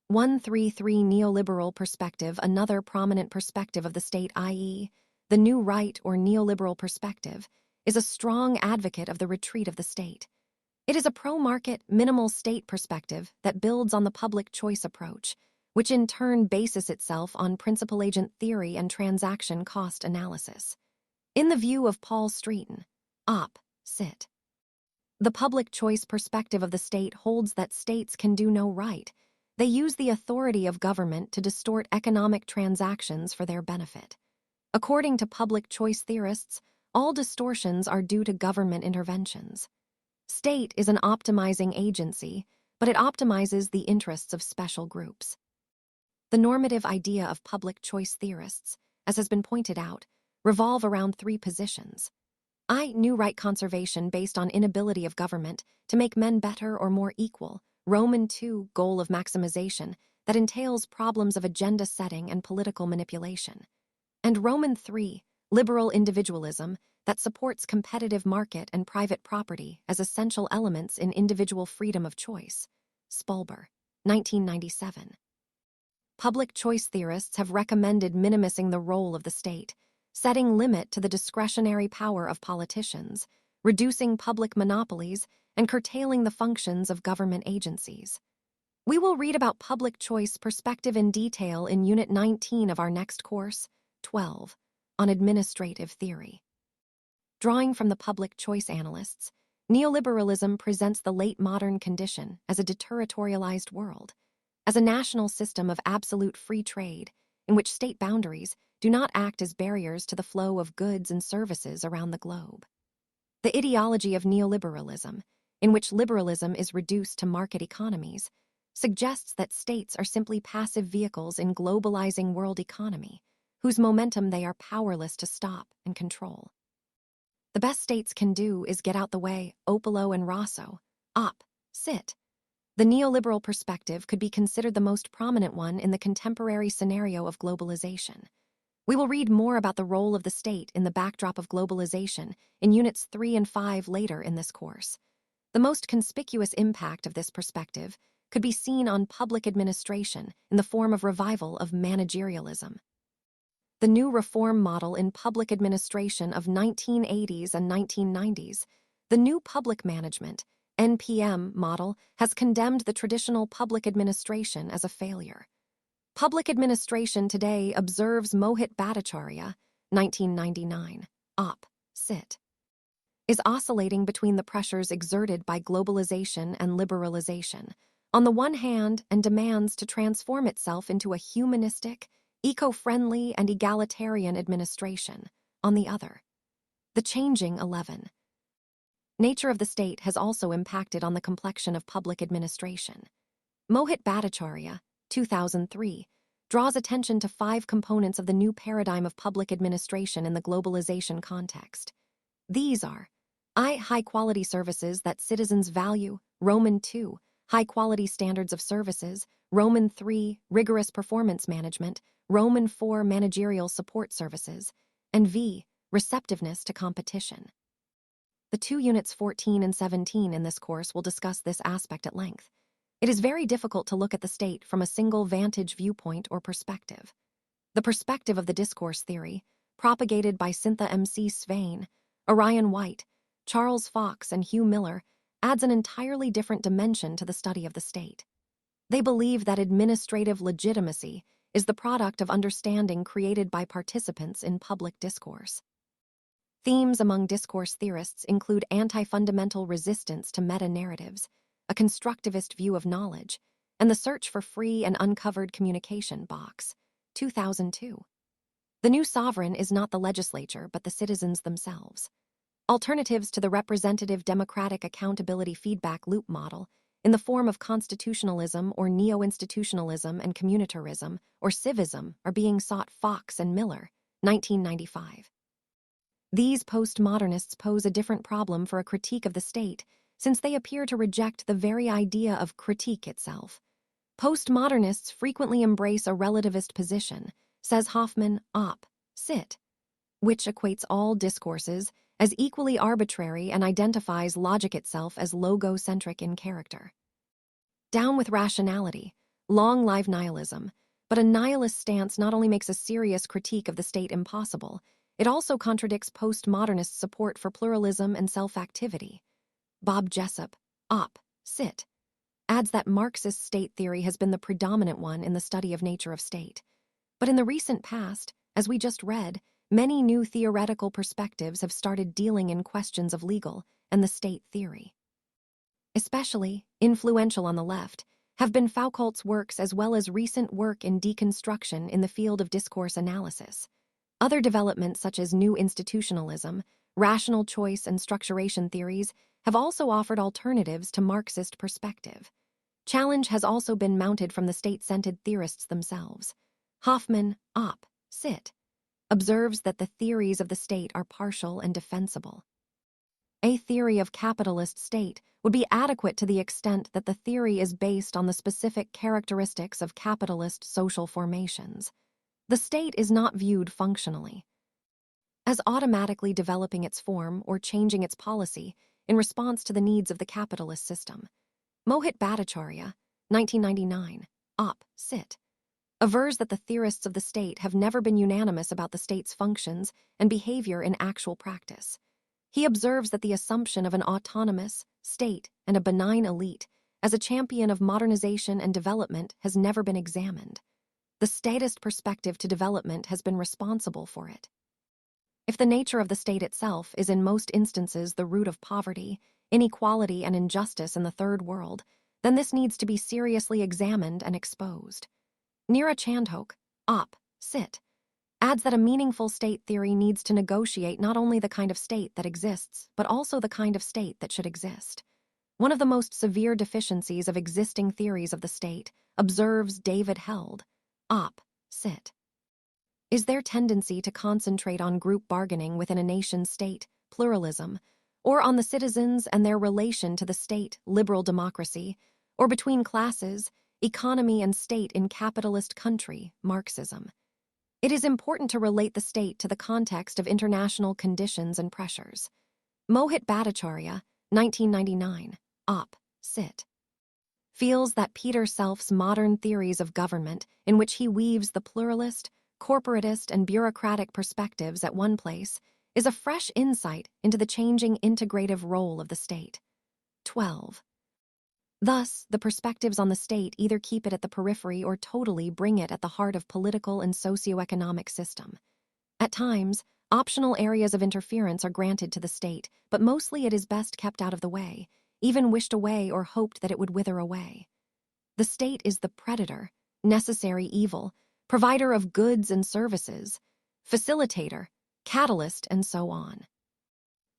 133 Neoliberal perspective. Another prominent perspective of the state, i.e., the new right or neoliberal perspective, is a strong advocate of the retreat of the state. It is a pro-market, minimal state perspective that builds on the public choice approach, which in turn bases itself on principal agent theory and transaction cost analysis. In the view of Paul Stratine, Op. Cit. The public choice perspective of the state holds that states can do no right. They use the authority of government to distort economic transactions for their benefit. According to public choice theorists, all distortions are due to government interventions. State is an optimizing agency, but it optimizes the interests of special groups. The normative idea of public choice theorists, as has been pointed out, revolve around three positions. IGNOU right conservation based on inability of government to make men better or more equal. Roman II goal of maximization that entails problems of agenda setting and political manipulation. And Roman III liberal individualism that supports competitive market and private property as essential elements in individual freedom of choice. Spolber. 1997. Public choice theorists have recommended minimizing the role of the state, setting limit to the discretionary power of politicians, reducing public monopolies, and curtailing the functions of government agencies. We will read about public choice perspective in detail in Unit 19 of our next course, 12, on administrative theory. Drawing from the public choice analysts, neoliberalism presents the late modern condition as a deterritorialized world, as a national system of absolute free trade in which state boundaries do not act as barriers to the flow of goods and services around the globe. The ideology of neoliberalism, in which liberalism is reduced to market economies, suggests that states are simply passive vehicles in globalizing world economy, whose momentum they are powerless to stop and control. The best states can do is get out the way, Opolo and Rosso, op, sit. The neoliberal perspective could be considered the most prominent one in the contemporary scenario of globalization. We will read more about the role of the state in the backdrop of globalization in Units 3 and 5 later in this course. The most conspicuous impact of this perspective could be seen on public administration in the form of revival of managerialism. The new reform model in public administration of 1980s and 1990s, the new public management, NPM model, has condemned the traditional public administration as a failure. Public administration today observes Mohit Bhattacharya, 1999, op. Cit. Is oscillating between the pressures exerted by globalization and liberalization, on the one hand, and demands to transform itself into a humanistic, eco-friendly, and egalitarian administration, on the other. The changing 11. Nature of the state has also impacted on the complexion of public administration. Mohit Bhattacharya, 2003, draws attention to 5 components of the new paradigm of public administration in the globalization context. These are high-quality services that citizens value, Roman 2, high-quality standards of services, Roman 3, rigorous performance management, Roman 4, managerial support services, and v, receptiveness to competition. The 2 units 14 and 17 in this course will discuss this aspect at length. It is very difficult to look at the state from a single vantage viewpoint or perspective. The perspective of the discourse theory, propagated by Cynthia M.C. Swain, Orion White, Charles Fox, and Hugh Miller, adds an entirely different dimension to the study of the state. They believe that administrative legitimacy is the product of understanding created by participants in public discourse. Themes among discourse theorists include anti-fundamental resistance to meta-narratives, a constructivist view of knowledge, and the search for free and uncovered communication, Box, 2002. The new sovereign is not the legislature but the citizens themselves. Alternatives to the representative democratic accountability feedback loop model, in the form of constitutionalism or neo-institutionalism and communitarism or civism, are being sought, Fox and Miller, 1995. These postmodernists pose a different problem for a critique of the state, since they appear to reject the very idea of critique itself. Postmodernists frequently embrace a relativist position, says Hoffman, op. Cit., which equates all discourses as equally arbitrary and identifies logic itself as logocentric in character. Down with rationality, long live nihilism, but a nihilist stance not only makes a serious critique of the state impossible, it also contradicts postmodernist support for pluralism and self-activity. Bob Jessup, op. Cit., adds that Marxist state theory has been the predominant one in the study of nature of state. But in the recent past, as we just read, many new theoretical perspectives have started dealing in questions of legal and the state theory. Especially influential on the left have been Foucault's works as well as recent work in deconstruction in the field of discourse analysis. Other developments such as new institutionalism, rational choice, and structuration theories have also offered alternatives to Marxist perspective. Challenge has also been mounted from the state-centered theorists themselves. Hoffman, op. Cit., observes that the theories of the state are partial and defensible. A theory of capitalist state would be adequate to the extent that the theory is based on the specific characteristics of capitalist social formations. The state is not viewed functionally as automatically developing its form or changing its policy in response to the needs of the capitalist system. Mohit Bhattacharya, 1999, Op. Cit. Avers that the theorists of the state have never been unanimous about the state's functions and behavior in actual practice. He observes that the assumption of an autonomous state and a benign elite as a champion of modernization and development has never been examined. The statist perspective to development has been responsible for it. If the nature of the state itself is in most instances the root of poverty, inequality, and injustice in the Third World, then this needs to be seriously examined and exposed. Neera Chandhok, Op. Cit. adds that a meaningful state theory needs to negotiate not only the kind of state that exists, but also the kind of state that should exist. One of the most severe deficiencies of existing theories of the state, observes David Held, Op. Cit. is their tendency to concentrate on group bargaining within a nation-state, pluralism, or on the citizens and their relation to the state, liberal democracy, or between classes, economy and state in capitalist country, Marxism. It is important to relate the state to the context of international conditions and pressures. Mohit Bhattacharya, 1999, Op. Cit. feels that Peter Self's modern theories of government, in which he weaves the pluralist, corporatist, and bureaucratic perspectives at one place, is a fresh insight into the changing integrative role of the state. 12. Thus, the perspectives on the state either keep it at the periphery or totally bring it at the heart of political and socioeconomic system. At times, optional areas of interference are granted to the state, but mostly it is best kept out of the way, even wished away or hoped that it would wither away. The state is the predator, necessary evil, provider of goods and services, facilitator, catalyst, and so on.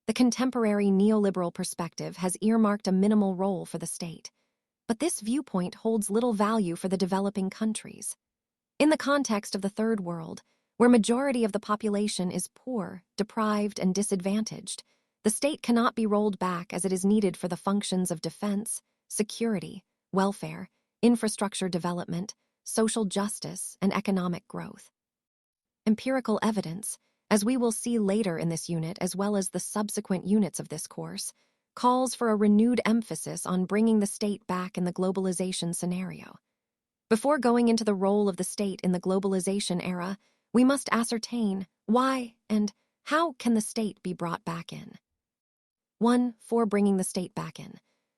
The contemporary neoliberal perspective has earmarked a minimal role for the state, but this viewpoint holds little value for the developing countries. In the context of the Third World, where majority of the population is poor, deprived, and disadvantaged, the state cannot be rolled back as it is needed for the functions of defense, security, welfare, infrastructure development, social justice, and economic growth. Empirical evidence, as we will see later in this unit as well as the subsequent units of this course, calls for a renewed emphasis on bringing the state back in the globalization scenario. Before going into the role of the state in the globalization era, we must ascertain why and how can the state be brought back in. 1. For bringing the state back in.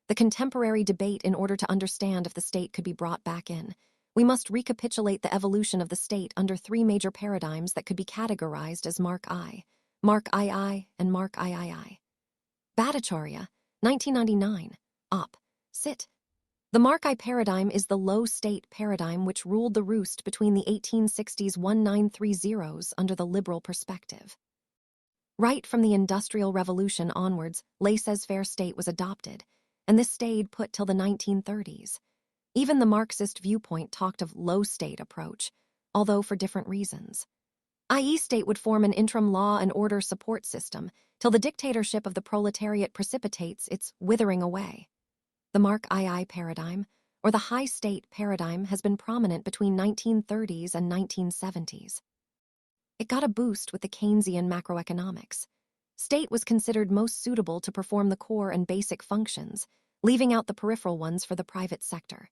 The contemporary debate in order to understand if the state could be brought back in. We must recapitulate the evolution of the state under three major paradigms that could be categorized as Mark I, and Mark III. Bhattacharya, 1999, Op. Cit. The Mark I paradigm is the low-state paradigm which ruled the roost between the 1860s 1930s under the liberal perspective. Right from the Industrial Revolution onwards, laissez-faire state was adopted, and this stayed put till the 1930s. Even the Marxist viewpoint talked of low-state approach, although for different reasons. I.e., state would form an interim law and order support system till the dictatorship of the proletariat precipitates its withering away. The Mark II paradigm, or the high-state paradigm, has been prominent between 1930s and 1970s. It got a boost with the Keynesian macroeconomics. State was considered most suitable to perform the core and basic functions, leaving out the peripheral ones for the private sector.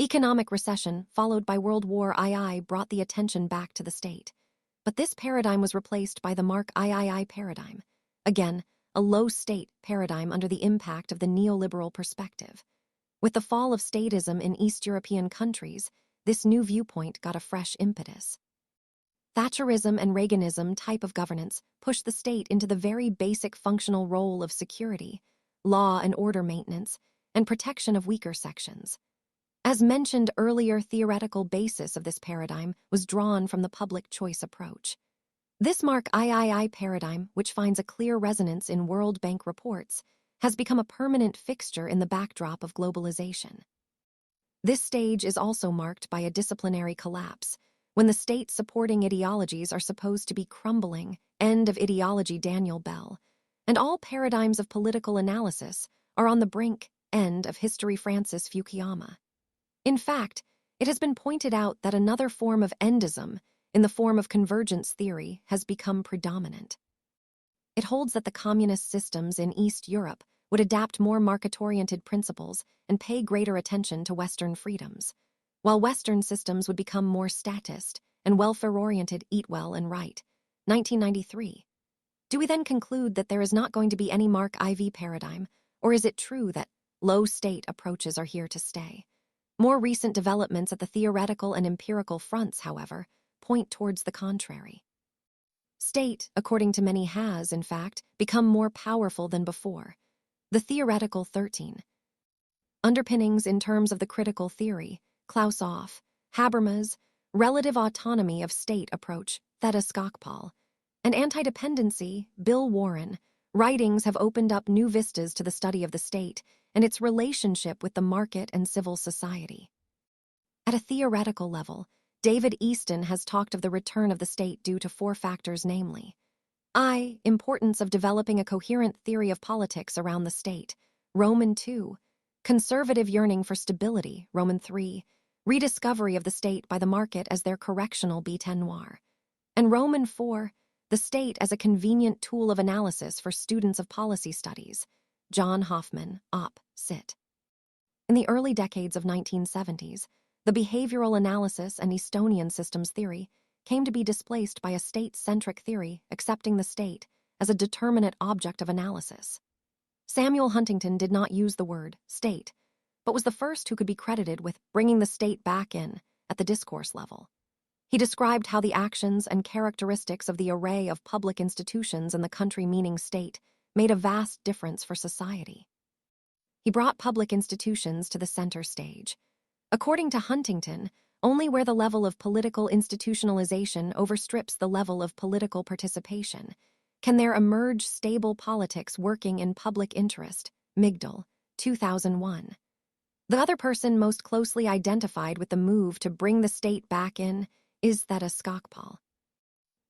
Economic recession, followed by World War II, brought the attention back to the state. But this paradigm was replaced by the Mark III paradigm, again, a low-state paradigm under the impact of the neoliberal perspective. With the fall of statism in East European countries, this new viewpoint got a fresh impetus. Thatcherism and Reaganism type of governance pushed the state into the very basic functional role of security, law and order maintenance, and protection of weaker sections. As mentioned earlier, theoretical basis of this paradigm was drawn from the public choice approach. This Mark III paradigm, which finds a clear resonance in World Bank reports, has become a permanent fixture in the backdrop of globalization. This stage is also marked by a disciplinary collapse, when the state-supporting ideologies are supposed to be crumbling, end of ideology Daniel Bell, and all paradigms of political analysis are on the brink, end of history Francis Fukuyama. In fact, it has been pointed out that another form of endism, in the form of convergence theory, has become predominant. It holds that the communist systems in East Europe, would adapt more market-oriented principles and pay greater attention to Western freedoms, while Western systems would become more statist and welfare-oriented, eat well and right. 1993. Do we then conclude that there is not going to be any Mark IV paradigm, or is it true that low-state approaches are here to stay? More recent developments at the theoretical and empirical fronts, however, point towards the contrary. State, according to many, has, in fact, become more powerful than before. The theoretical 13. Underpinnings in terms of the critical theory, Klaus-Off, Habermas, relative autonomy of state approach, Theta Skocpol, and anti-dependency, Bill Warren, writings have opened up new vistas to the study of the state and its relationship with the market and civil society. At a theoretical level, David Easton has talked of the return of the state due to 4 factors, namely: I. Importance of developing a coherent theory of politics around the state, Roman 2. Conservative yearning for stability, Roman 3. Rediscovery of the state by the market as their correctional bête noire, and Roman 4. The state as a convenient tool of analysis for students of policy studies, John Hoffman, Op. Cit. In the early decades of 1970s, the behavioral analysis and Estonian systems theory came to be displaced by a state-centric theory accepting the state as a determinate object of analysis. Samuel Huntington did not use the word state, but was the first who could be credited with bringing the state back in at the discourse level. He described how the actions and characteristics of the array of public institutions in the country meaning state made a vast difference for society. He brought public institutions to the center stage. According to Huntington, only where the level of political institutionalization overstrips the level of political participation can there emerge stable politics working in public interest, Migdal, 2001. The other person most closely identified with the move to bring the state back in is Theta Skocpol.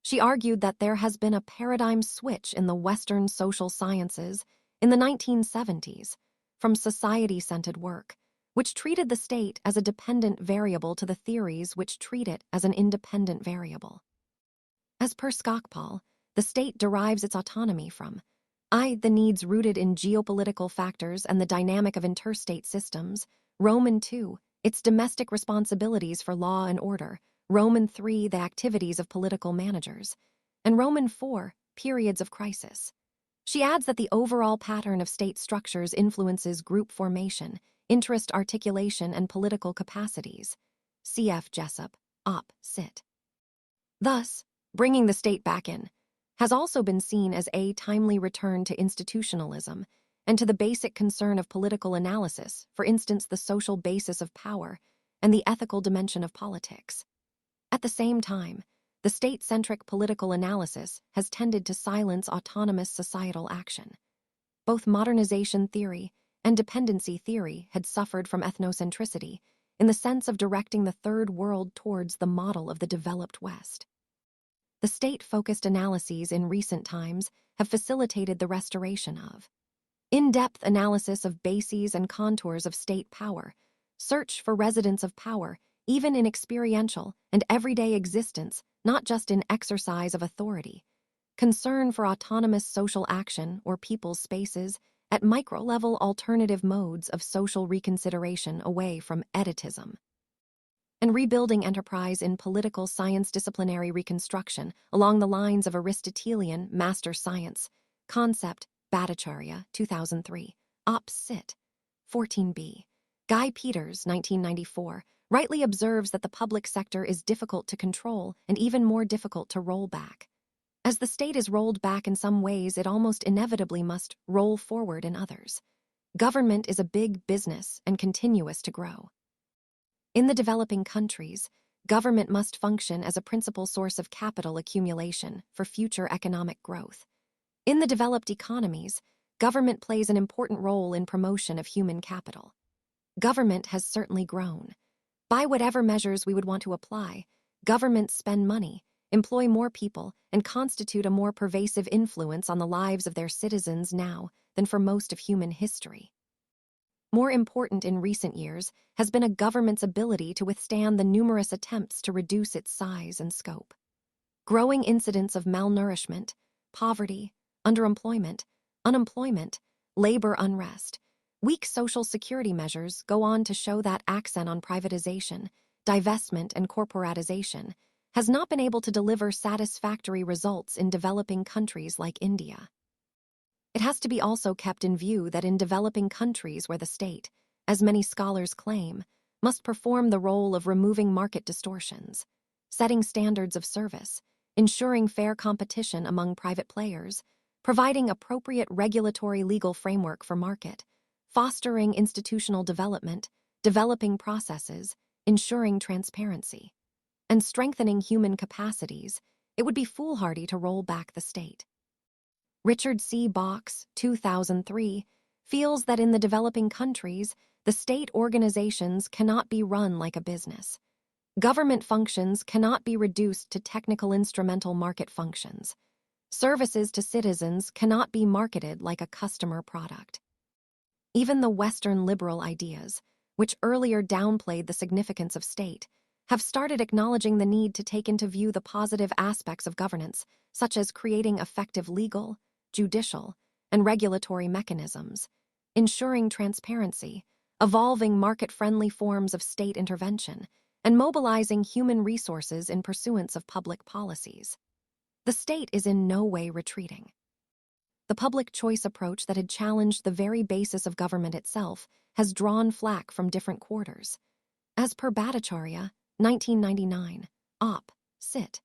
She argued that there has been a paradigm switch in the Western social sciences in the 1970s from society-centered work, which treated the state as a dependent variable, to the theories which treat it as an independent variable. As per Skocpol, the state derives its autonomy from I. The needs rooted in geopolitical factors and the dynamic of interstate systems, Roman 2. Its domestic responsibilities for law and order, Roman 3. The activities of political managers, and Roman 4. Periods of crisis. She adds that the overall pattern of state structures influences group formation, interest articulation, and political capacities. C.F. Jessup, Op. Cit. Thus, bringing the state back in has also been seen as a timely return to institutionalism and to the basic concern of political analysis, for instance, the social basis of power and the ethical dimension of politics. At the same time, the state-centric political analysis has tended to silence autonomous societal action. Both modernization theory and dependency theory had suffered from ethnocentricity in the sense of directing the Third World towards the model of the developed West. The state-focused analyses in recent times have facilitated the restoration of in-depth analysis of bases and contours of state power, search for residents of power, even in experiential and everyday existence, not just in exercise of authority, concern for autonomous social action or people's spaces, at micro-level alternative modes of social reconsideration away from editism, and rebuilding enterprise in political science disciplinary reconstruction along the lines of Aristotelian master science concept, Bhattacharya, 2003, Op. Cit. 14b. Guy Peters, 1994, rightly observes that the public sector is difficult to control and even more difficult to roll back. As the state is rolled back in some ways, it almost inevitably must roll forward in others. Government is a big business and continuous to grow. In the developing countries, government must function as a principal source of capital accumulation for future economic growth. In the developed economies, government plays an important role in promotion of human capital. Government has certainly grown. By whatever measures we would want to apply, governments spend money, employ more people, and constitute a more pervasive influence on the lives of their citizens now than for most of human history. More important in recent years has been a government's ability to withstand the numerous attempts to reduce its size and scope. Growing incidents of malnourishment, poverty, underemployment, unemployment, labor unrest. Weak social security measures go on to show that accent on privatization, divestment, and corporatization has not been able to deliver satisfactory results in developing countries like India. It has to be also kept in view that in developing countries where the state, as many scholars claim, must perform the role of removing market distortions, setting standards of service, ensuring fair competition among private players, providing appropriate regulatory legal framework for market, fostering institutional development, developing processes, ensuring transparency, and strengthening human capacities, it would be foolhardy to roll back the state. Richard C. Box, 2003, feels that in the developing countries, the state organizations cannot be run like a business. Government functions cannot be reduced to technical instrumental market functions. Services to citizens cannot be marketed like a customer product. Even the Western liberal ideas, which earlier downplayed the significance of state, have started acknowledging the need to take into view the positive aspects of governance, such as creating effective legal, judicial, and regulatory mechanisms, ensuring transparency, evolving market-friendly forms of state intervention, and mobilizing human resources in pursuance of public policies. The state is in no way retreating. The public choice approach that had challenged the very basis of government itself has drawn flack from different quarters. As per Bhattacharya, 1999, Op. Cit.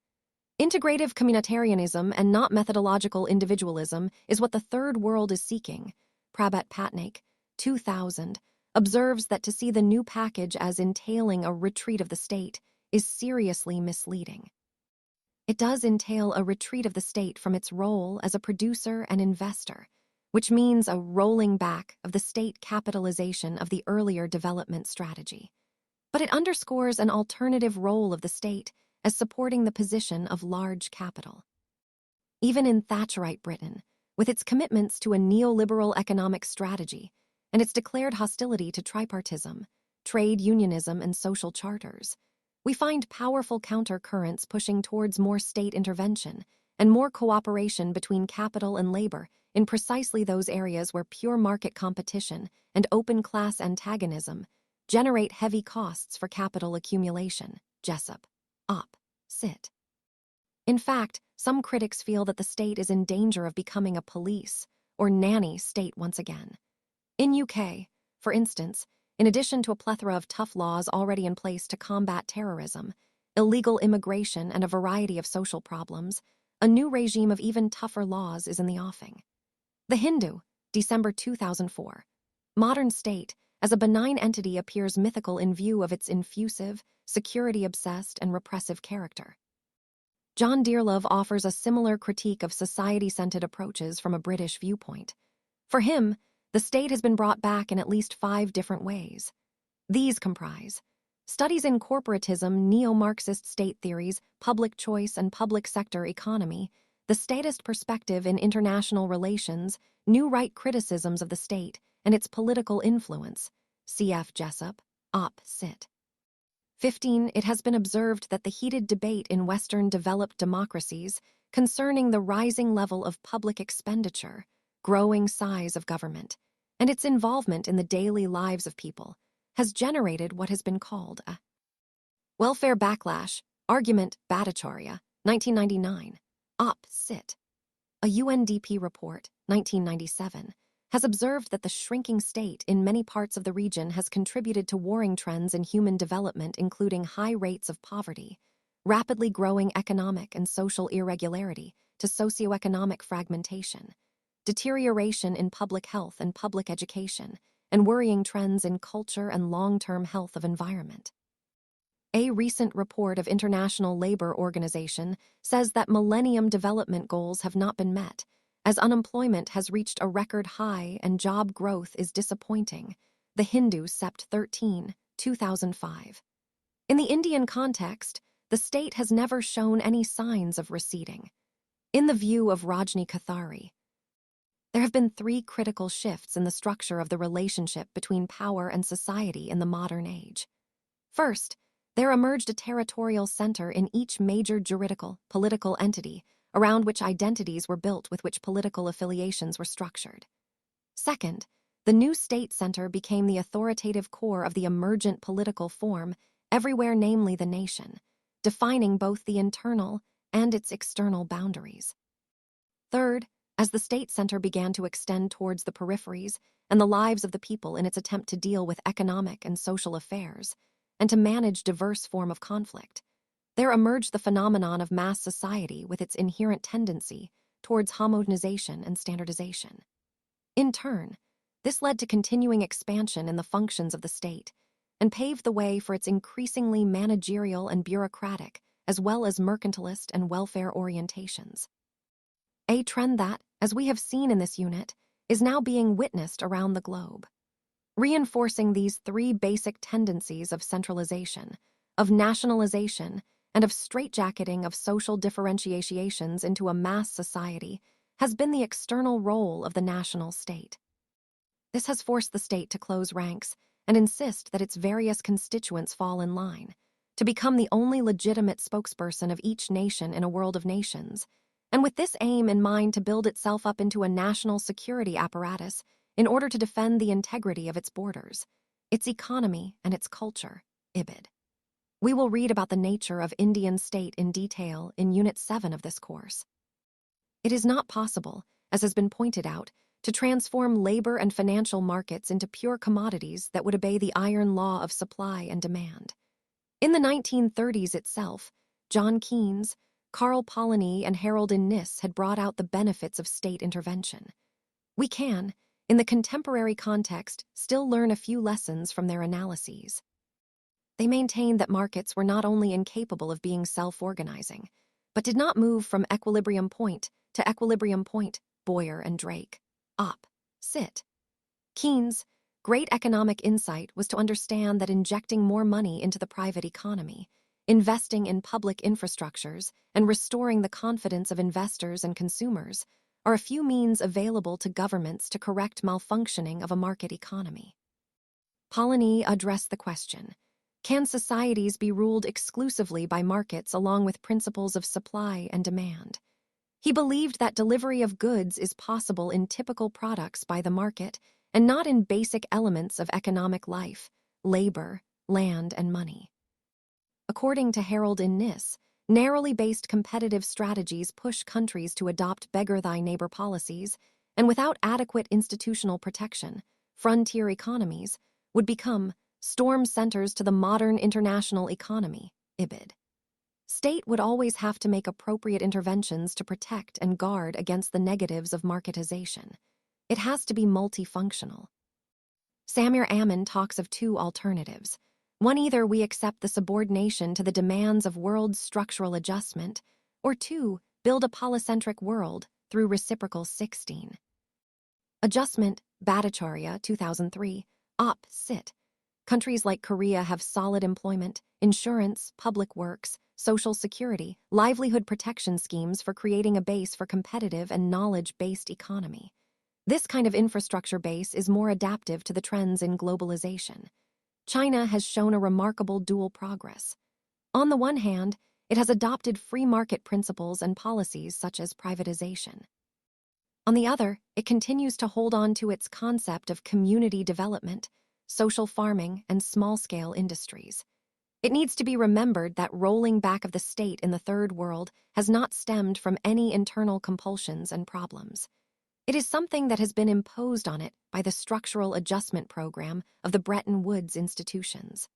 Integrative communitarianism and not methodological individualism is what the third world is seeking. Prabhat Patnaik, 2000, observes that to see the new package as entailing a retreat of the state is seriously misleading. It does entail a retreat of the state from its role as a producer and investor, which means a rolling back of the state capitalization of the earlier development strategy. But it underscores an alternative role of the state as supporting the position of large capital. Even in Thatcherite Britain, with its commitments to a neoliberal economic strategy and its declared hostility to tripartism, trade unionism, and social charters, we find powerful counter-currents pushing towards more state intervention and more cooperation between capital and labor in precisely those areas where pure market competition and open class antagonism generate heavy costs for capital accumulation. Jessup, Op. Cit. In fact, some critics feel that the state is in danger of becoming a police or nanny state once again. In UK, for instance, in addition to a plethora of tough laws already in place to combat terrorism, illegal immigration, and a variety of social problems, a new regime of even tougher laws is in the offing. The Hindu, December 2004. Modern state, as a benign entity, appears mythical in view of its infusive, security-obsessed, and repressive character. John Dearlove offers a similar critique of society-centered approaches from a British viewpoint. For him, the state has been brought back in at least 5 different ways. These comprise studies in corporatism, neo-Marxist state theories, public choice and public sector economy, the statist perspective in international relations, new right criticisms of the state and its political influence. Cf. Jessup, Op. Cit. 15. It has been observed that the heated debate in Western developed democracies concerning the rising level of public expenditure, growing size of government, and its involvement in the daily lives of people has generated what has been called a welfare backlash argument. Bhattacharya, 1999, Op. Cit. A UNDP report, 1997, has observed that the shrinking state in many parts of the region has contributed to warring trends in human development, including high rates of poverty, rapidly growing economic and social irregularity, to socioeconomic fragmentation, deterioration in public health and public education, and worrying trends in culture and long-term health of environment. A recent report of International Labor Organization says that Millennium Development Goals have not been met, as unemployment has reached a record high and job growth is disappointing. The Hindu, Sept. 13, 2005. In the Indian context, the state has never shown any signs of receding. In the view of Rajni Kathari, there have been 3 critical shifts in the structure of the relationship between power and society in the modern age. First, there emerged a territorial center in each major juridical, political entity, around which identities were built with which political affiliations were structured. Second, the new state center became the authoritative core of the emergent political form everywhere, namely the nation, defining both the internal and its external boundaries. Third, as the state center began to extend towards the peripheries and the lives of the people in its attempt to deal with economic and social affairs, and to manage diverse form of conflict, there emerged the phenomenon of mass society with its inherent tendency towards homogenization and standardization. In turn, this led to continuing expansion in the functions of the state and paved the way for its increasingly managerial and bureaucratic, as well as mercantilist and welfare orientations. A trend that, as we have seen in this unit, is now being witnessed around the globe. Reinforcing these three basic tendencies of centralization, of nationalization, and of straitjacketing of social differentiations into a mass society has been the external role of the national state. This has forced the state to close ranks and insist that its various constituents fall in line, to become the only legitimate spokesperson of each nation in a world of nations, and with this aim in mind to build itself up into a national security apparatus in order to defend the integrity of its borders, its economy, and its culture, IBID. We will read about the nature of Indian state in detail in Unit 7 of this course. It is not possible, as has been pointed out, to transform labor and financial markets into pure commodities that would obey the iron law of supply and demand. In the 1930s itself, John Keynes, Carl Polanyi, and Harold Innis had brought out the benefits of state intervention. We can, in the contemporary context, still learn a few lessons from their analyses. They maintained that markets were not only incapable of being self-organizing, but did not move from equilibrium point to equilibrium point, Boyer and Drake. Op. Cit. Keynes' great economic insight was to understand that injecting more money into the private economy, investing in public infrastructures, and restoring the confidence of investors and consumers are a few means available to governments to correct malfunctioning of a market economy. Polanyi addressed the question, can societies be ruled exclusively by markets along with principles of supply and demand? He believed that delivery of goods is possible in typical products by the market and not in basic elements of economic life, labor, land, and money. According to Harold Innis, narrowly based competitive strategies push countries to adopt beggar-thy-neighbor policies, and without adequate institutional protection, frontier economies would become storm centers to the modern international economy, IBID. State would always have to make appropriate interventions to protect and guard against the negatives of marketization. It has to be multifunctional. Samir Amin talks of two alternatives. One, either we accept the subordination to the demands of world structural adjustment, or two, build a polycentric world through reciprocal 16. Adjustment, Bhattacharya, 2003, Op. Cit. Countries like Korea have solid employment, insurance, public works, social security, livelihood protection schemes for creating a base for competitive and knowledge-based economy. This kind of infrastructure base is more adaptive to the trends in globalization. China has shown a remarkable dual progress. On the one hand, it has adopted free market principles and policies such as privatization. On the other, it continues to hold on to its concept of community development, social farming, and small-scale industries. It needs to be remembered that rolling back of the state in the Third World has not stemmed from any internal compulsions and problems. It is something that has been imposed on it by the structural adjustment program of the Bretton Woods institutions.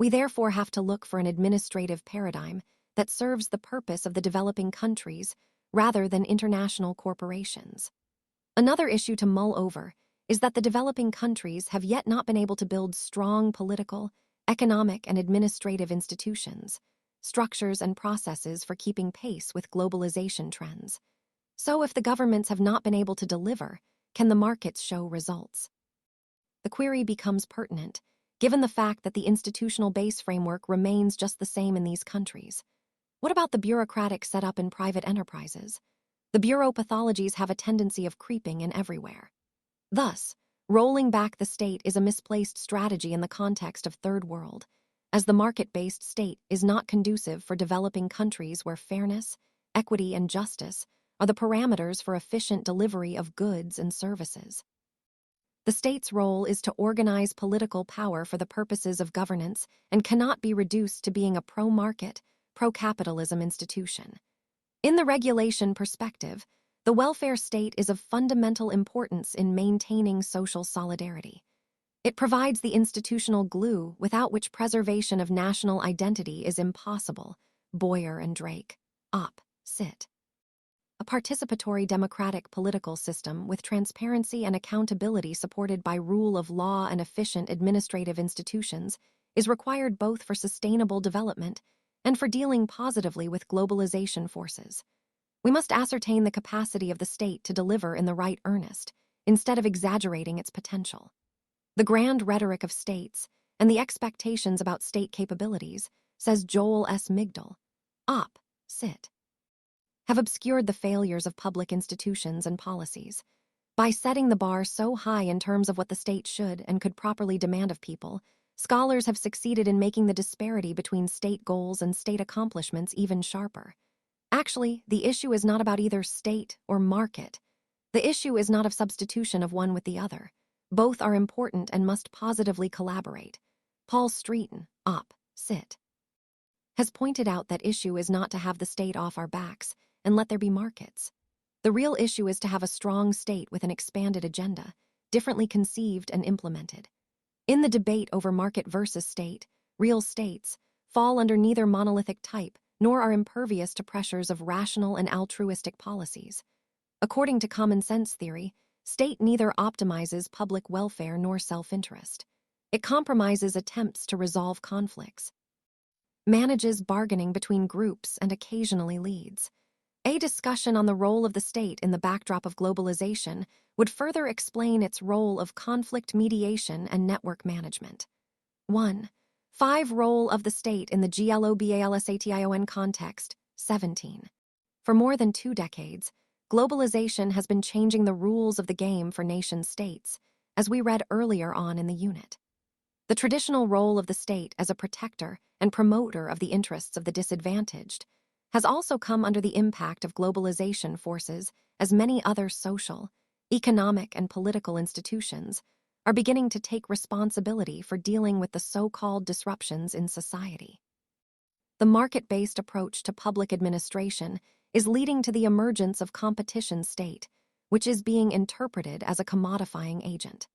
We therefore have to look for an administrative paradigm that serves the purpose of the developing countries rather than international corporations. Another issue to mull over is that the developing countries have yet not been able to build strong political, economic, and administrative institutions, structures, and processes for keeping pace with globalization trends. So if the governments have not been able to deliver, can the markets show results? The query becomes pertinent, given the fact that the institutional base framework remains just the same in these countries. What about the bureaucratic setup in private enterprises? The bureau pathologies have a tendency of creeping in everywhere. Thus, rolling back the state is a misplaced strategy in the context of Third World, as the market-based state is not conducive for developing countries where fairness, equity, and justice are the parameters for efficient delivery of goods and services. The state's role is to organize political power for the purposes of governance and cannot be reduced to being a pro-market, pro-capitalism institution. In the regulation perspective, the welfare state is of fundamental importance in maintaining social solidarity. It provides the institutional glue without which preservation of national identity is impossible. Boyer and Drake. Op. Cit. A participatory democratic political system with transparency and accountability supported by rule of law and efficient administrative institutions is required both for sustainable development and for dealing positively with globalization forces. We must ascertain the capacity of the state to deliver in the right earnest, instead of exaggerating its potential. The grand rhetoric of states and the expectations about state capabilities, says Joel S. Migdal, Op. Cit., have obscured the failures of public institutions and policies. By setting the bar so high in terms of what the state should and could properly demand of people, scholars have succeeded in making the disparity between state goals and state accomplishments even sharper. Actually, the issue is not about either state or market. The issue is not of substitution of one with the other. Both are important and must positively collaborate. Paul Streeton, Op. Cit., has pointed out that issue is not to have the state off our backs and let there be markets. The real issue is to have a strong state with an expanded agenda, differently conceived and implemented. In the debate over market versus state, real states fall under neither monolithic type nor are impervious to pressures of rational and altruistic policies. According to common sense theory, state neither optimizes public welfare nor self-interest. It compromises attempts to resolve conflicts, manages bargaining between groups, and occasionally leads. A discussion on the role of the state in the backdrop of globalization would further explain its role of conflict mediation and network management. 1. 5 Role of the state in the GLOBALSATION context, 17. For more than 2 decades, globalization has been changing the rules of the game for nation-states, as we read earlier on in the unit. The traditional role of the state as a protector and promoter of the interests of the disadvantaged has also come under the impact of globalization forces, as many other social, economic, and political institutions are beginning to take responsibility for dealing with the so-called disruptions in society. The market-based approach to public administration is leading to the emergence of competition state, which is being interpreted as a commodifying agent.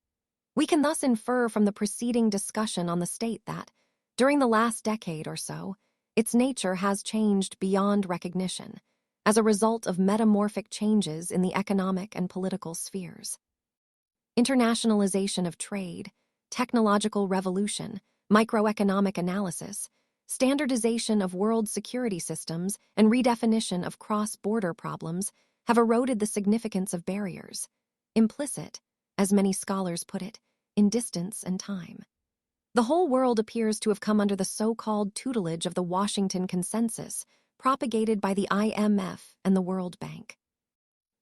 We can thus infer from the preceding discussion on the state that, during the last decade or so, its nature has changed beyond recognition as a result of metamorphic changes in the economic and political spheres. Internationalization of trade, technological revolution, microeconomic analysis, standardization of world security systems, and redefinition of cross-border problems have eroded the significance of barriers, implicit, as many scholars put it, in distance and time. The whole world appears to have come under the so-called tutelage of the Washington Consensus, propagated by the IMF and the World Bank.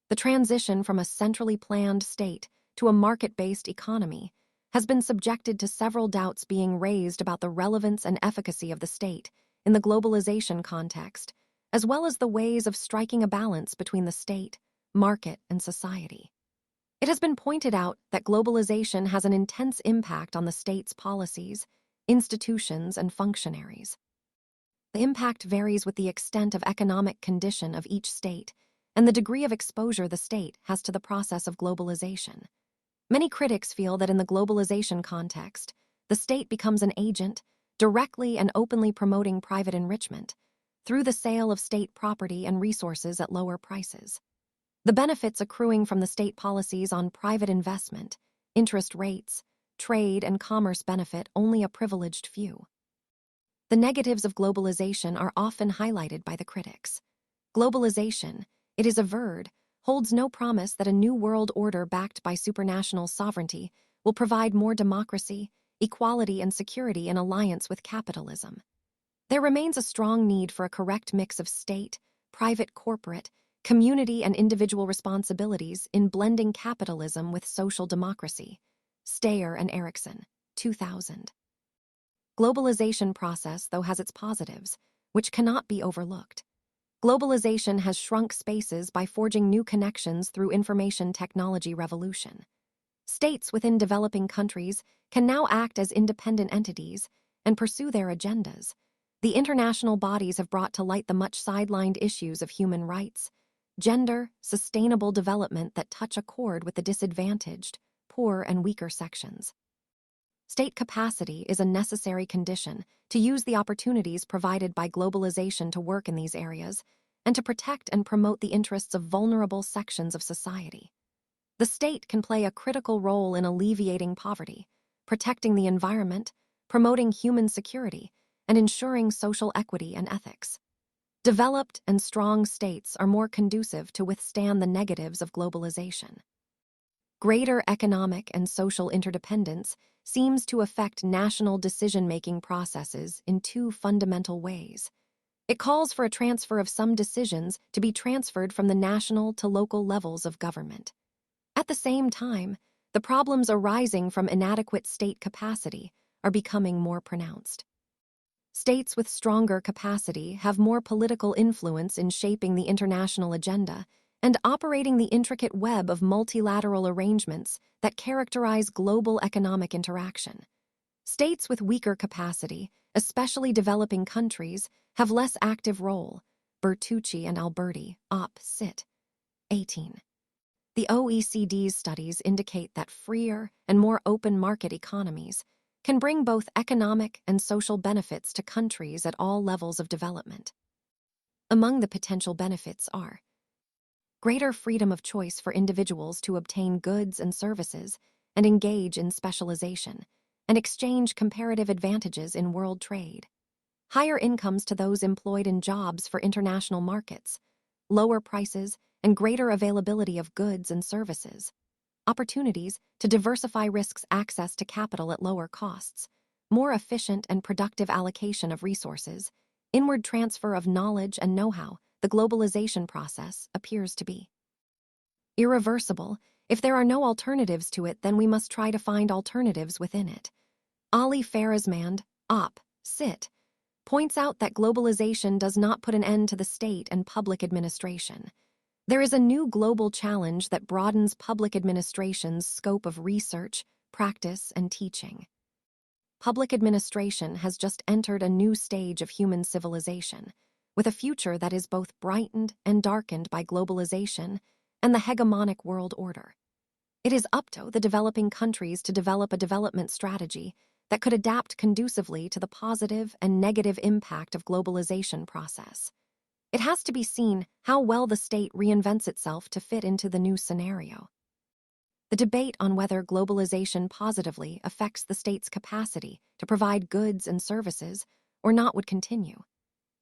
The transition from a centrally planned state to a market-based economy has been subjected to several doubts being raised about the relevance and efficacy of the state in the globalization context, as well as the ways of striking a balance between the state, market, and society. It has been pointed out that globalization has an intense impact on the state's policies, institutions, and functionaries. The impact varies with the extent of economic condition of each state and the degree of exposure the state has to the process of globalization. Many critics feel that in the globalization context, the state becomes an agent, directly and openly promoting private enrichment through the sale of state property and resources at lower prices. The benefits accruing from the state policies on private investment, interest rates, trade, and commerce benefit only a privileged few. The negatives of globalization are often highlighted by the critics. Globalization, it is averred, holds no promise that a new world order backed by supranational sovereignty will provide more democracy, equality, and security in alliance with capitalism. There remains a strong need for a correct mix of state, private, corporate, community, and individual responsibilities in blending capitalism with social democracy. Steyer and Erickson, 2000. Globalization process, though, has its positives, which cannot be overlooked. Globalization has shrunk spaces by forging new connections through information technology revolution. States within developing countries can now act as independent entities and pursue their agendas. The international bodies have brought to light the much sidelined issues of human rights, gender, sustainable development that touch a chord with the disadvantaged, poor, and weaker sections. State capacity is a necessary condition to use the opportunities provided by globalization to work in these areas and to protect and promote the interests of vulnerable sections of society. The state can play a critical role in alleviating poverty, protecting the environment, promoting human security, and ensuring social equity and ethics. Developed and strong states are more conducive to withstand the negatives of globalization. Greater economic and social interdependence seems to affect national decision-making processes in two fundamental ways. It calls for a transfer of some decisions to be transferred from the national to local levels of government. At the same time, the problems arising from inadequate state capacity are becoming more pronounced. States with stronger capacity have more political influence in shaping the international agenda and operating the intricate web of multilateral arrangements that characterize global economic interaction. States with weaker capacity, especially developing countries, have less active role. Bertucci and Alberti, Op. Cit. 18. The OECD's studies indicate that freer and more open market economies can bring both economic and social benefits to countries at all levels of development. Among the potential benefits are greater freedom of choice for individuals to obtain goods and services and engage in specialization, and exchange comparative advantages in world trade. Higher incomes to those employed in jobs for international markets, lower prices, and greater availability of goods and services. Opportunities to diversify risks, access to capital at lower costs, more efficient and productive allocation of resources, inward transfer of knowledge and know-how. The globalization process appears to be irreversible. If there are no alternatives to it, then we must try to find alternatives within it. Ali Farazmand, Op. Cit., points out that globalization does not put an end to the state and public administration. There is a new global challenge that broadens public administration's scope of research, practice, and teaching. Public administration has just entered a new stage of human civilization, with a future that is both brightened and darkened by globalization and the hegemonic world order. It is up to the developing countries to develop a development strategy that could adapt conducively to the positive and negative impact of globalization process. It has to be seen how well the state reinvents itself to fit into the new scenario. The debate on whether globalization positively affects the state's capacity to provide goods and services or not would continue.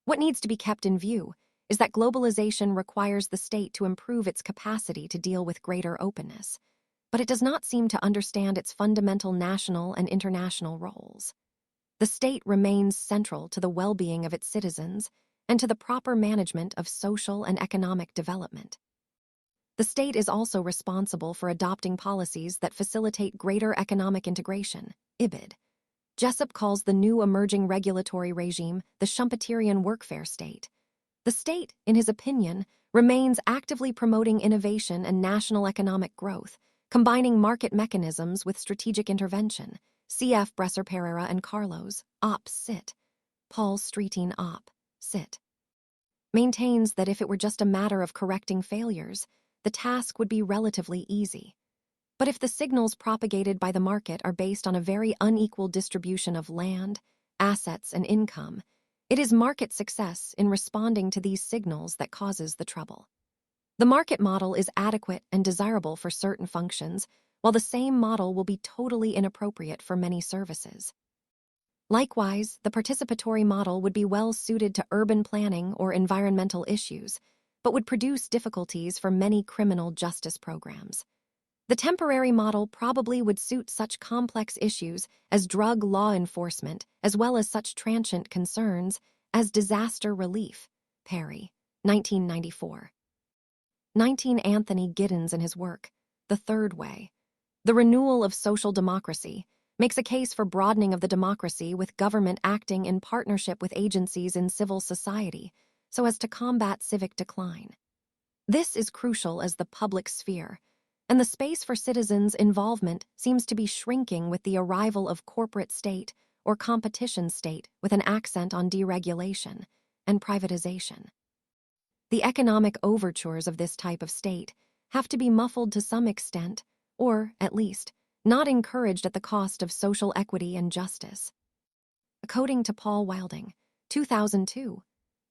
What needs to be kept in view is that globalization requires the state to improve its capacity to deal with greater openness, but it does not seem to understand its fundamental national and international roles. The state remains central to the well-being of its citizens and to the proper management of social and economic development. The state is also responsible for adopting policies that facilitate greater economic integration, IBID. Jessup calls the new emerging regulatory regime the Schumpeterian workfare state. The state, in his opinion, remains actively promoting innovation and national economic growth, combining market mechanisms with strategic intervention. Cf. Bresser Pereira and Carlos, Op. Cit. Paul Streeting, Op. Cit. Maintains that if it were just a matter of correcting failures, the task would be relatively easy. But if the signals propagated by the market are based on a very unequal distribution of land, assets, and income, it is market success in responding to these signals that causes the trouble. The market model is adequate and desirable for certain functions, while the same model will be totally inappropriate for many services. Likewise, the participatory model would be well suited to urban planning or environmental issues, but would produce difficulties for many criminal justice programs. The temporary model probably would suit such complex issues as drug law enforcement, as well as such transient concerns as disaster relief. Perry, 1994. 19. Anthony Giddens in his work, The Third Way, The Renewal of Social Democracy, makes a case for broadening of the democracy with government acting in partnership with agencies in civil society so as to combat civic decline. This is crucial as the public sphere, and the space for citizens' involvement seems to be shrinking with the arrival of corporate state or competition state with an accent on deregulation and privatization. The economic overtures of this type of state have to be muffled to some extent, or, at least, not encouraged at the cost of social equity and justice. According to Paul Wilding, 2002,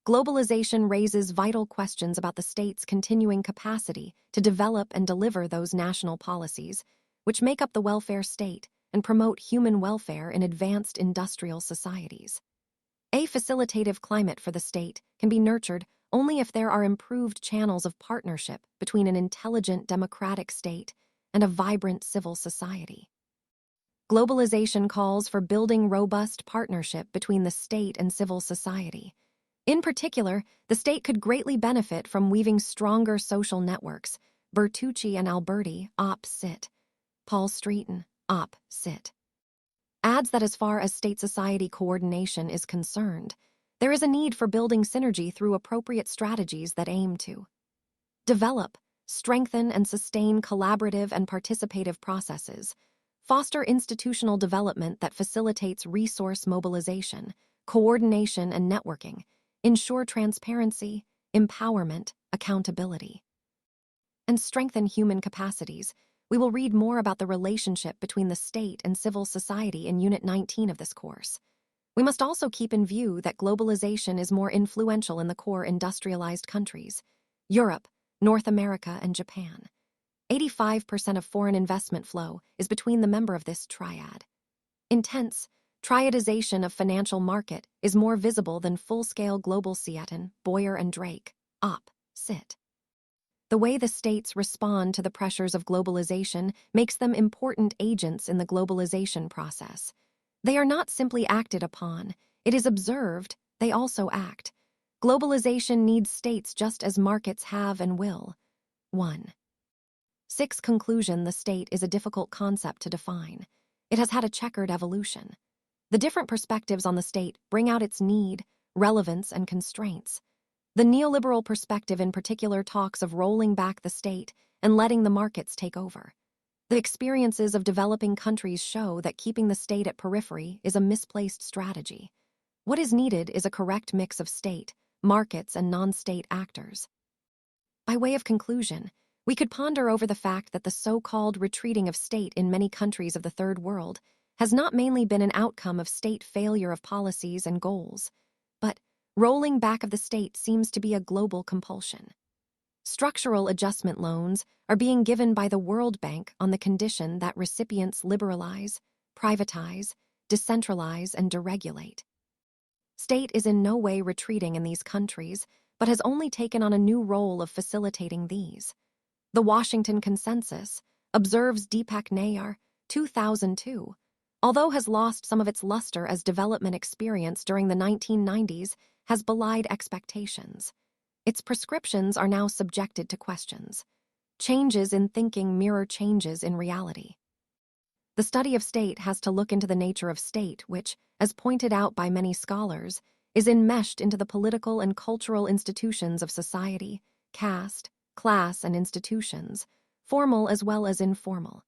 globalization raises vital questions about the state's continuing capacity to develop and deliver those national policies which make up the welfare state and promote human welfare in advanced industrial societies. A facilitative climate for the state can be nurtured only if there are improved channels of partnership between an intelligent democratic state and a vibrant civil society. Globalization calls for building robust partnership between the state and civil society. In particular, the state could greatly benefit from weaving stronger social networks. Bertucci and Alberti, Op. Cit. Paul Streeton, Op. Cit. Adds that as far as state-society coordination is concerned, there is a need for building synergy through appropriate strategies that aim to develop, strengthen, and sustain collaborative and participative processes, foster institutional development that facilitates resource mobilization, coordination, and networking, ensure transparency, empowerment, accountability, and strengthen human capacities. We will read more about the relationship between the state and civil society in Unit 19 of this course. We must also keep in view that globalization is more influential in the core industrialized countries, Europe, North America, and Japan. 85% of foreign investment flow is between the member of this triad. Intense triadization of financial market is more visible than full-scale global Seaton, Boyer, and Drake, Op. Cit. The way the states respond to the pressures of globalization makes them important agents in the globalization process. They are not simply acted upon, it is observed, they also act. Globalization needs states just as markets have and will. 1. 6. Conclusion: the state is a difficult concept to define. It has had a checkered evolution. The different perspectives on the state bring out its need, relevance, and constraints. The neoliberal perspective in particular talks of rolling back the state and letting the markets take over. The experiences of developing countries show that keeping the state at periphery is a misplaced strategy. What is needed is a correct mix of state, markets, and non-state actors. By way of conclusion, we could ponder over the fact that the so-called retreating of state in many countries of the Third World has not mainly been an outcome of state failure of policies and goals, but rolling back of the state seems to be a global compulsion. Structural adjustment loans are being given by the World Bank on the condition that recipients liberalize, privatize, decentralize, and deregulate. State is in no way retreating in these countries, but has only taken on a new role of facilitating these. The Washington Consensus, observes Deepak Nayar, 2002, although has lost some of its luster as development experience during the 1990s, has belied expectations. Its prescriptions are now subjected to questions. Changes in thinking mirror changes in reality. The study of state has to look into the nature of state, which, as pointed out by many scholars, is enmeshed into the political and cultural institutions of society, caste, class, and institutions, formal as well as informal.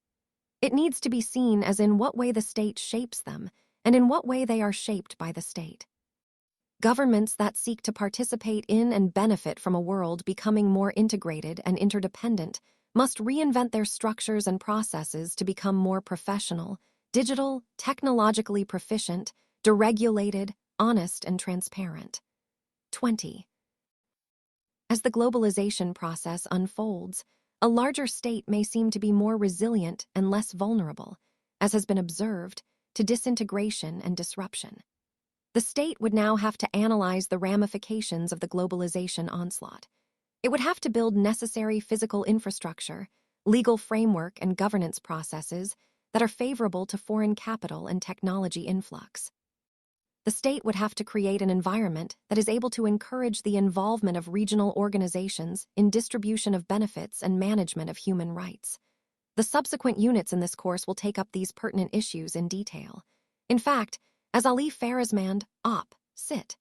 It needs to be seen as in what way the state shapes them, and in what way they are shaped by the state. Governments that seek to participate in and benefit from a world becoming more integrated and interdependent must reinvent their structures and processes to become more professional, digital, technologically proficient, deregulated, honest, and transparent. 20. As the globalization process unfolds, a larger state may seem to be more resilient and less vulnerable, as has been observed, to disintegration and disruption. The state would now have to analyze the ramifications of the globalization onslaught. It would have to build necessary physical infrastructure, legal framework, and governance processes that are favorable to foreign capital and technology influx. The state would have to create an environment that is able to encourage the involvement of regional organizations in distribution of benefits and management of human rights. The subsequent units in this course will take up these pertinent issues in detail. In fact, as Ali Farazmand, Op. Cit.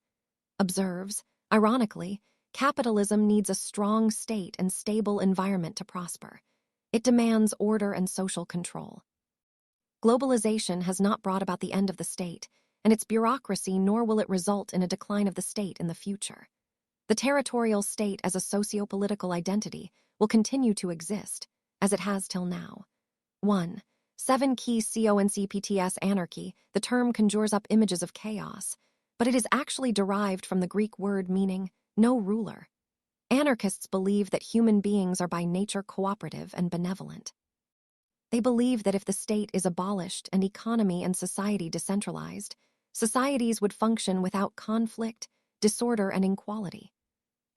observes, ironically, capitalism needs a strong state and stable environment to prosper. It demands order and social control. Globalization has not brought about the end of the state and its bureaucracy, nor will it result in a decline of the state in the future. The territorial state as a socio-political identity will continue to exist, as it has till now. 1. 7 key CONCPTS anarchy. The term conjures up images of chaos, but it is actually derived from the Greek word meaning no ruler. Anarchists believe that human beings are by nature cooperative and benevolent. They believe that if the state is abolished and economy and society decentralized, societies would function without conflict, disorder, and inequality.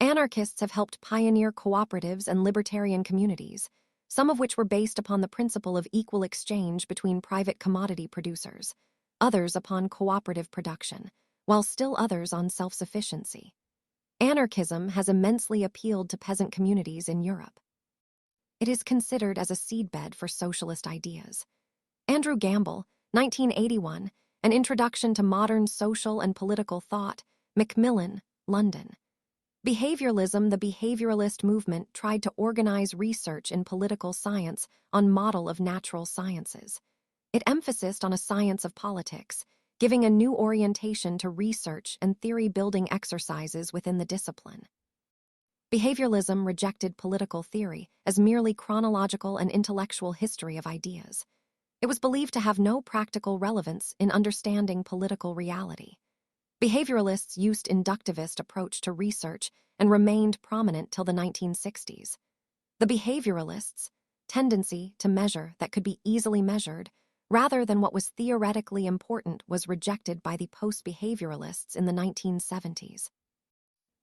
Anarchists have helped pioneer cooperatives and libertarian communities, some of which were based upon the principle of equal exchange between private commodity producers, others upon cooperative production, while still others on self-sufficiency. Anarchism has immensely appealed to peasant communities in Europe. It is considered as a seedbed for socialist ideas. Andrew Gamble, 1981, An Introduction to Modern Social and Political Thought, Macmillan, London. Behavioralism. The behavioralist movement tried to organize research in political science on model of natural sciences. It emphasized on a science of politics, giving a new orientation to research and theory-building exercises within the discipline. Behavioralism rejected political theory as merely chronological and intellectual history of ideas. It was believed to have no practical relevance in understanding political reality. Behavioralists used inductivist approach to research and remained prominent till the 1960s. The behavioralists' tendency to measure that could be easily measured rather than what was theoretically important was rejected by the post-behavioralists in the 1970s.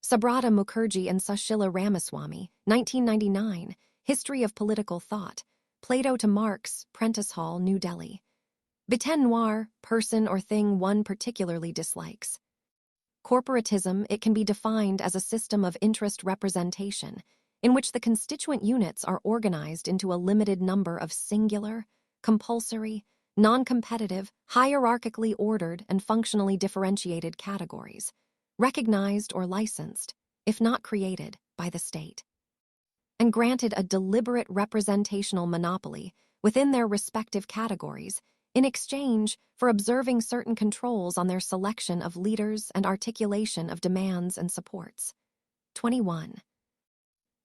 Subrata Mukherjee and Sushila Ramaswamy, 1999, History of Political Thought, Plato to Marx, Prentice Hall, New Delhi. Bête noire, person or thing one particularly dislikes. Corporatism. It can be defined as a system of interest representation in which the constituent units are organized into a limited number of singular, compulsory, non-competitive, hierarchically ordered and functionally differentiated categories, recognized or licensed, if not created, by the state, and granted a deliberate representational monopoly within their respective categories in exchange for observing certain controls on their selection of leaders and articulation of demands and supports. 21.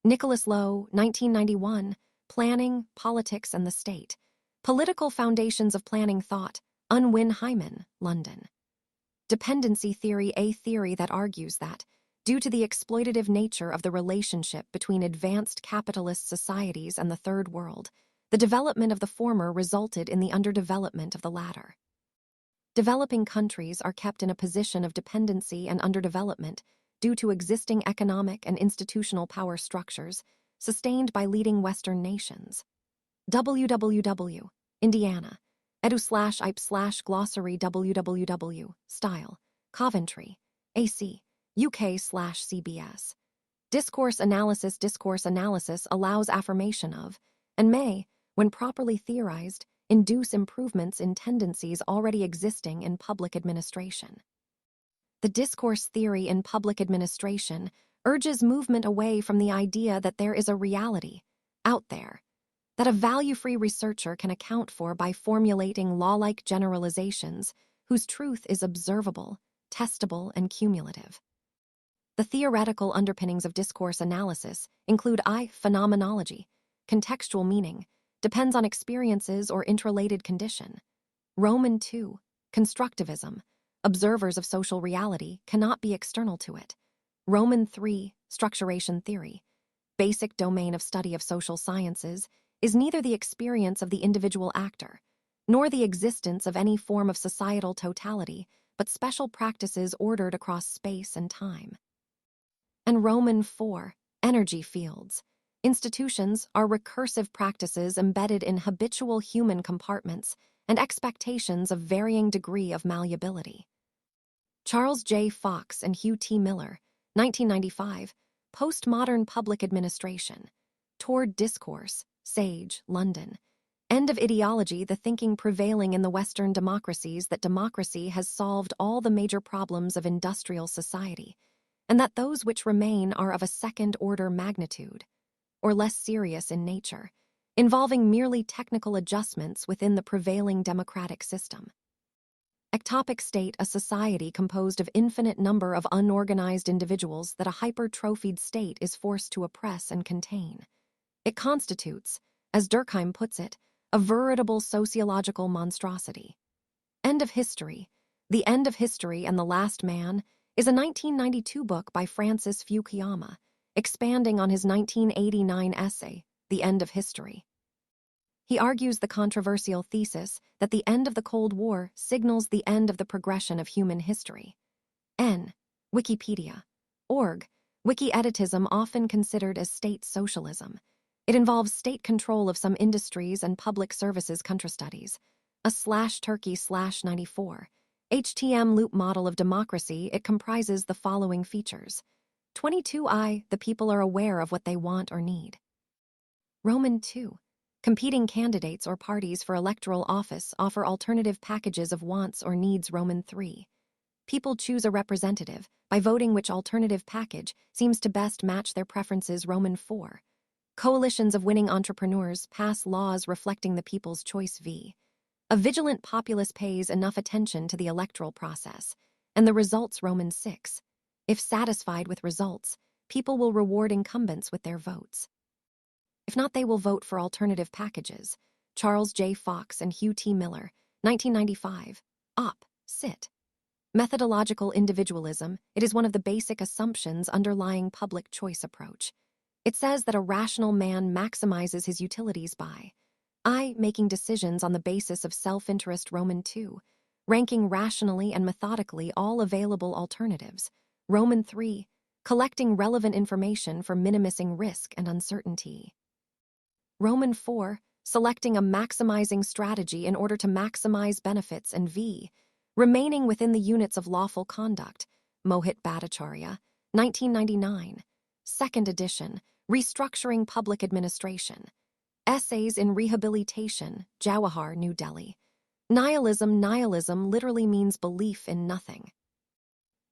Nicholas Lowe, 1991, Planning, Politics and the State. Political Foundations of Planning Thought, Unwin Hyman, London. Dependency theory. A theory that argues that, due to the exploitative nature of the relationship between advanced capitalist societies and the Third World, the development of the former resulted in the underdevelopment of the latter. Developing countries are kept in a position of dependency and underdevelopment due to existing economic and institutional power structures sustained by leading Western nations. www. Indiana. edu/ip/glossary www. Style. Coventry. AC. UK/CBS. Discourse analysis allows affirmation of, and may, when properly theorized, induce improvements in tendencies already existing in public administration. The discourse theory in public administration urges movement away from the idea that there is a reality, out there, that a value-free researcher can account for by formulating law-like generalizations whose truth is observable, testable, and cumulative. The theoretical underpinnings of discourse analysis include phenomenology, contextual meaning, depends on experiences or interrelated condition. Roman 2, constructivism, observers of social reality cannot be external to it. Roman 3, structuration theory, basic domain of study of social sciences, is neither the experience of the individual actor, nor the existence of any form of societal totality, but special practices ordered across space and time. And Roman 4, energy fields. Institutions are recursive practices embedded in habitual human compartments and expectations of varying degree of malleability. Charles J. Fox and Hugh T. Miller, 1995, Postmodern Public Administration. Toward Discourse, Sage, London. End of ideology. The thinking prevailing in the Western democracies that democracy has solved all the major problems of industrial society, and that those which remain are of a second-order magnitude, or less serious in nature, involving merely technical adjustments within the prevailing democratic system. Ectopic state, a society composed of infinite number of unorganized individuals that a hypertrophied state is forced to oppress and contain. It constitutes, as Durkheim puts it, a veritable sociological monstrosity. End of History. The End of History and the Last Man is a 1992 book by Francis Fukuyama, expanding on his 1989 essay, The End of History. He argues the controversial thesis that the end of the Cold War signals the end of the progression of human history. N. Wikipedia. Org. Wiki-editism, often considered as state socialism. It involves state control of some industries and public services. Studies. /Turkey/94. HTM loop model of democracy. It comprises the following features. 22I. The people are aware of what they want or need. Roman 2. Competing candidates or parties for electoral office offer alternative packages of wants or needs. Roman 3. People choose a representative by voting which alternative package seems to best match their preferences. Roman 4. Coalitions of winning entrepreneurs pass laws reflecting the people's choice. V. A vigilant populace pays enough attention to the electoral process and the results. Roman 6. If satisfied with results, people will reward incumbents with their votes. If not, they will vote for alternative packages. Charles J. Fox and Hugh T. Miller, 1995. Op. Cit. Methodological individualism. It is one of the basic assumptions underlying public choice approach. It says that a rational man maximizes his utilities by I. Making decisions on the basis of self-interest. Roman 2. Ranking rationally and methodically all available alternatives. Roman 3. Collecting relevant information for minimizing risk and uncertainty. Roman 4. Selecting a maximizing strategy in order to maximize benefits. And V. Remaining within the units of lawful conduct. Mohit Bhattacharya, 1999. Second edition. Restructuring Public Administration. Essays in Rehabilitation, Jawahar, New Delhi. Nihilism. Nihilism literally means belief in nothing.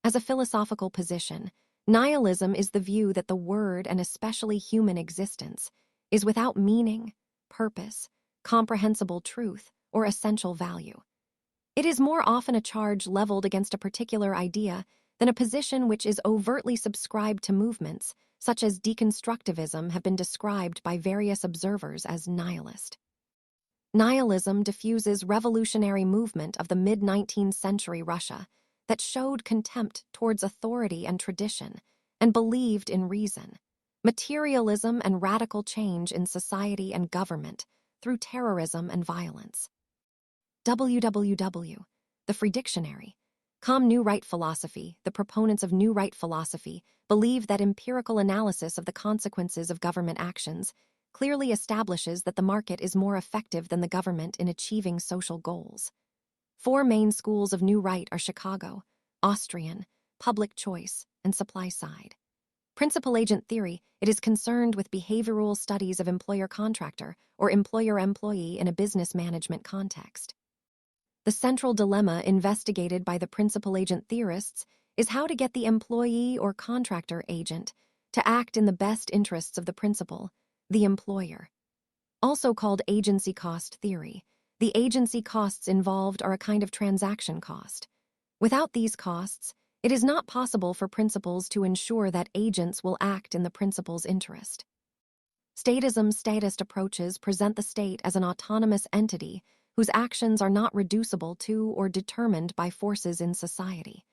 As a philosophical position, nihilism is the view that the word, and especially human existence, is without meaning, purpose, comprehensible truth, or essential value. It is more often a charge leveled against a particular idea than a position which is overtly subscribed to. Movements such as deconstructivism have been described by various observers as nihilist. Nihilism diffuses revolutionary movement of the mid-19th century Russia that showed contempt towards authority and tradition and believed in reason, materialism, and radical change in society and government through terrorism and violence. www. The Free Dictionary. New Right Philosophy. The proponents of New Right philosophy believe that empirical analysis of the consequences of government actions clearly establishes that the market is more effective than the government in achieving social goals. 4 main schools of New Right are Chicago, Austrian, public choice, and supply side. Principal agent theory. It is concerned with behavioral studies of employer-contractor or employer-employee in a business management context. The central dilemma investigated by the principal agent theorists is how to get the employee or contractor agent to act in the best interests of the principal, the employer. Also called agency cost theory, the agency costs involved are a kind of transaction cost. Without these costs, it is not possible for principals to ensure that agents will act in the principal's interest. Statism. Statist approaches present the state as an autonomous entity whose actions are not reducible to or determined by forces in society.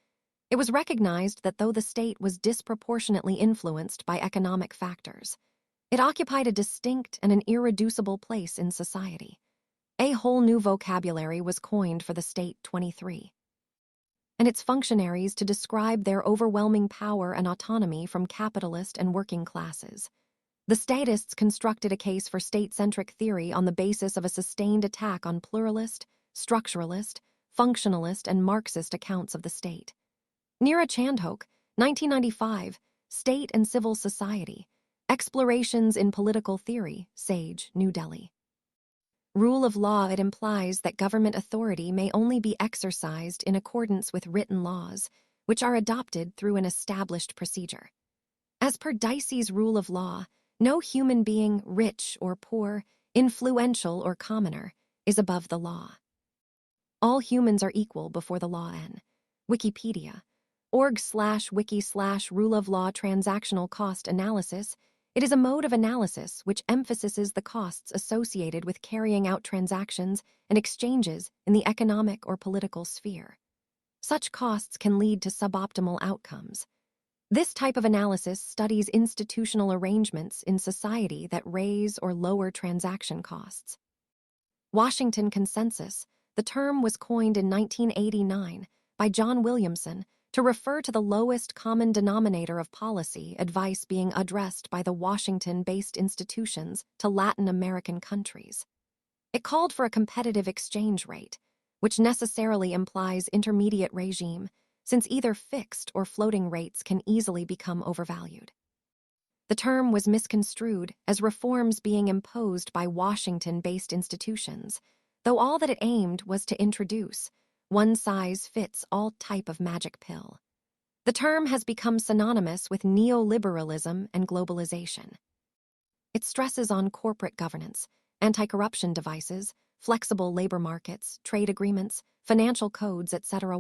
It was recognized that though the state was disproportionately influenced by economic factors, it occupied a distinct and an irreducible place in society. A whole new vocabulary was coined for the state 23 and its functionaries to describe their overwhelming power and autonomy from capitalist and working classes. The statists constructed a case for state-centric theory on the basis of a sustained attack on pluralist, structuralist, functionalist, and Marxist accounts of the state. Neera Chandhok, 1995, State and Civil Society, Explorations in Political Theory, Sage, New Delhi. Rule of law. It implies that government authority may only be exercised in accordance with written laws, which are adopted through an established procedure. As per Dicey's rule of law, no human being, rich or poor, influential or commoner, is above the law. All humans are equal before the law. N. Wikipedia. org/wiki/rule of law transactional cost analysis. It is a mode of analysis which emphasizes the costs associated with carrying out transactions and exchanges in the economic or political sphere. Such costs can lead to suboptimal outcomes. This type of analysis studies institutional arrangements in society that raise or lower transaction costs. Washington Consensus. The term was coined in 1989 by John Williamson to refer to the lowest common denominator of policy advice being addressed by the Washington-based institutions to Latin American countries. It called for a competitive exchange rate, which necessarily implies intermediate regime, since either fixed or floating rates can easily become overvalued. The term was misconstrued as reforms being imposed by Washington-based institutions, though all that it aimed was to introduce one-size-fits-all type of magic pill. The term has become synonymous with neoliberalism and globalization. It stresses on corporate governance, anti-corruption devices, flexible labor markets, trade agreements, financial codes, etc.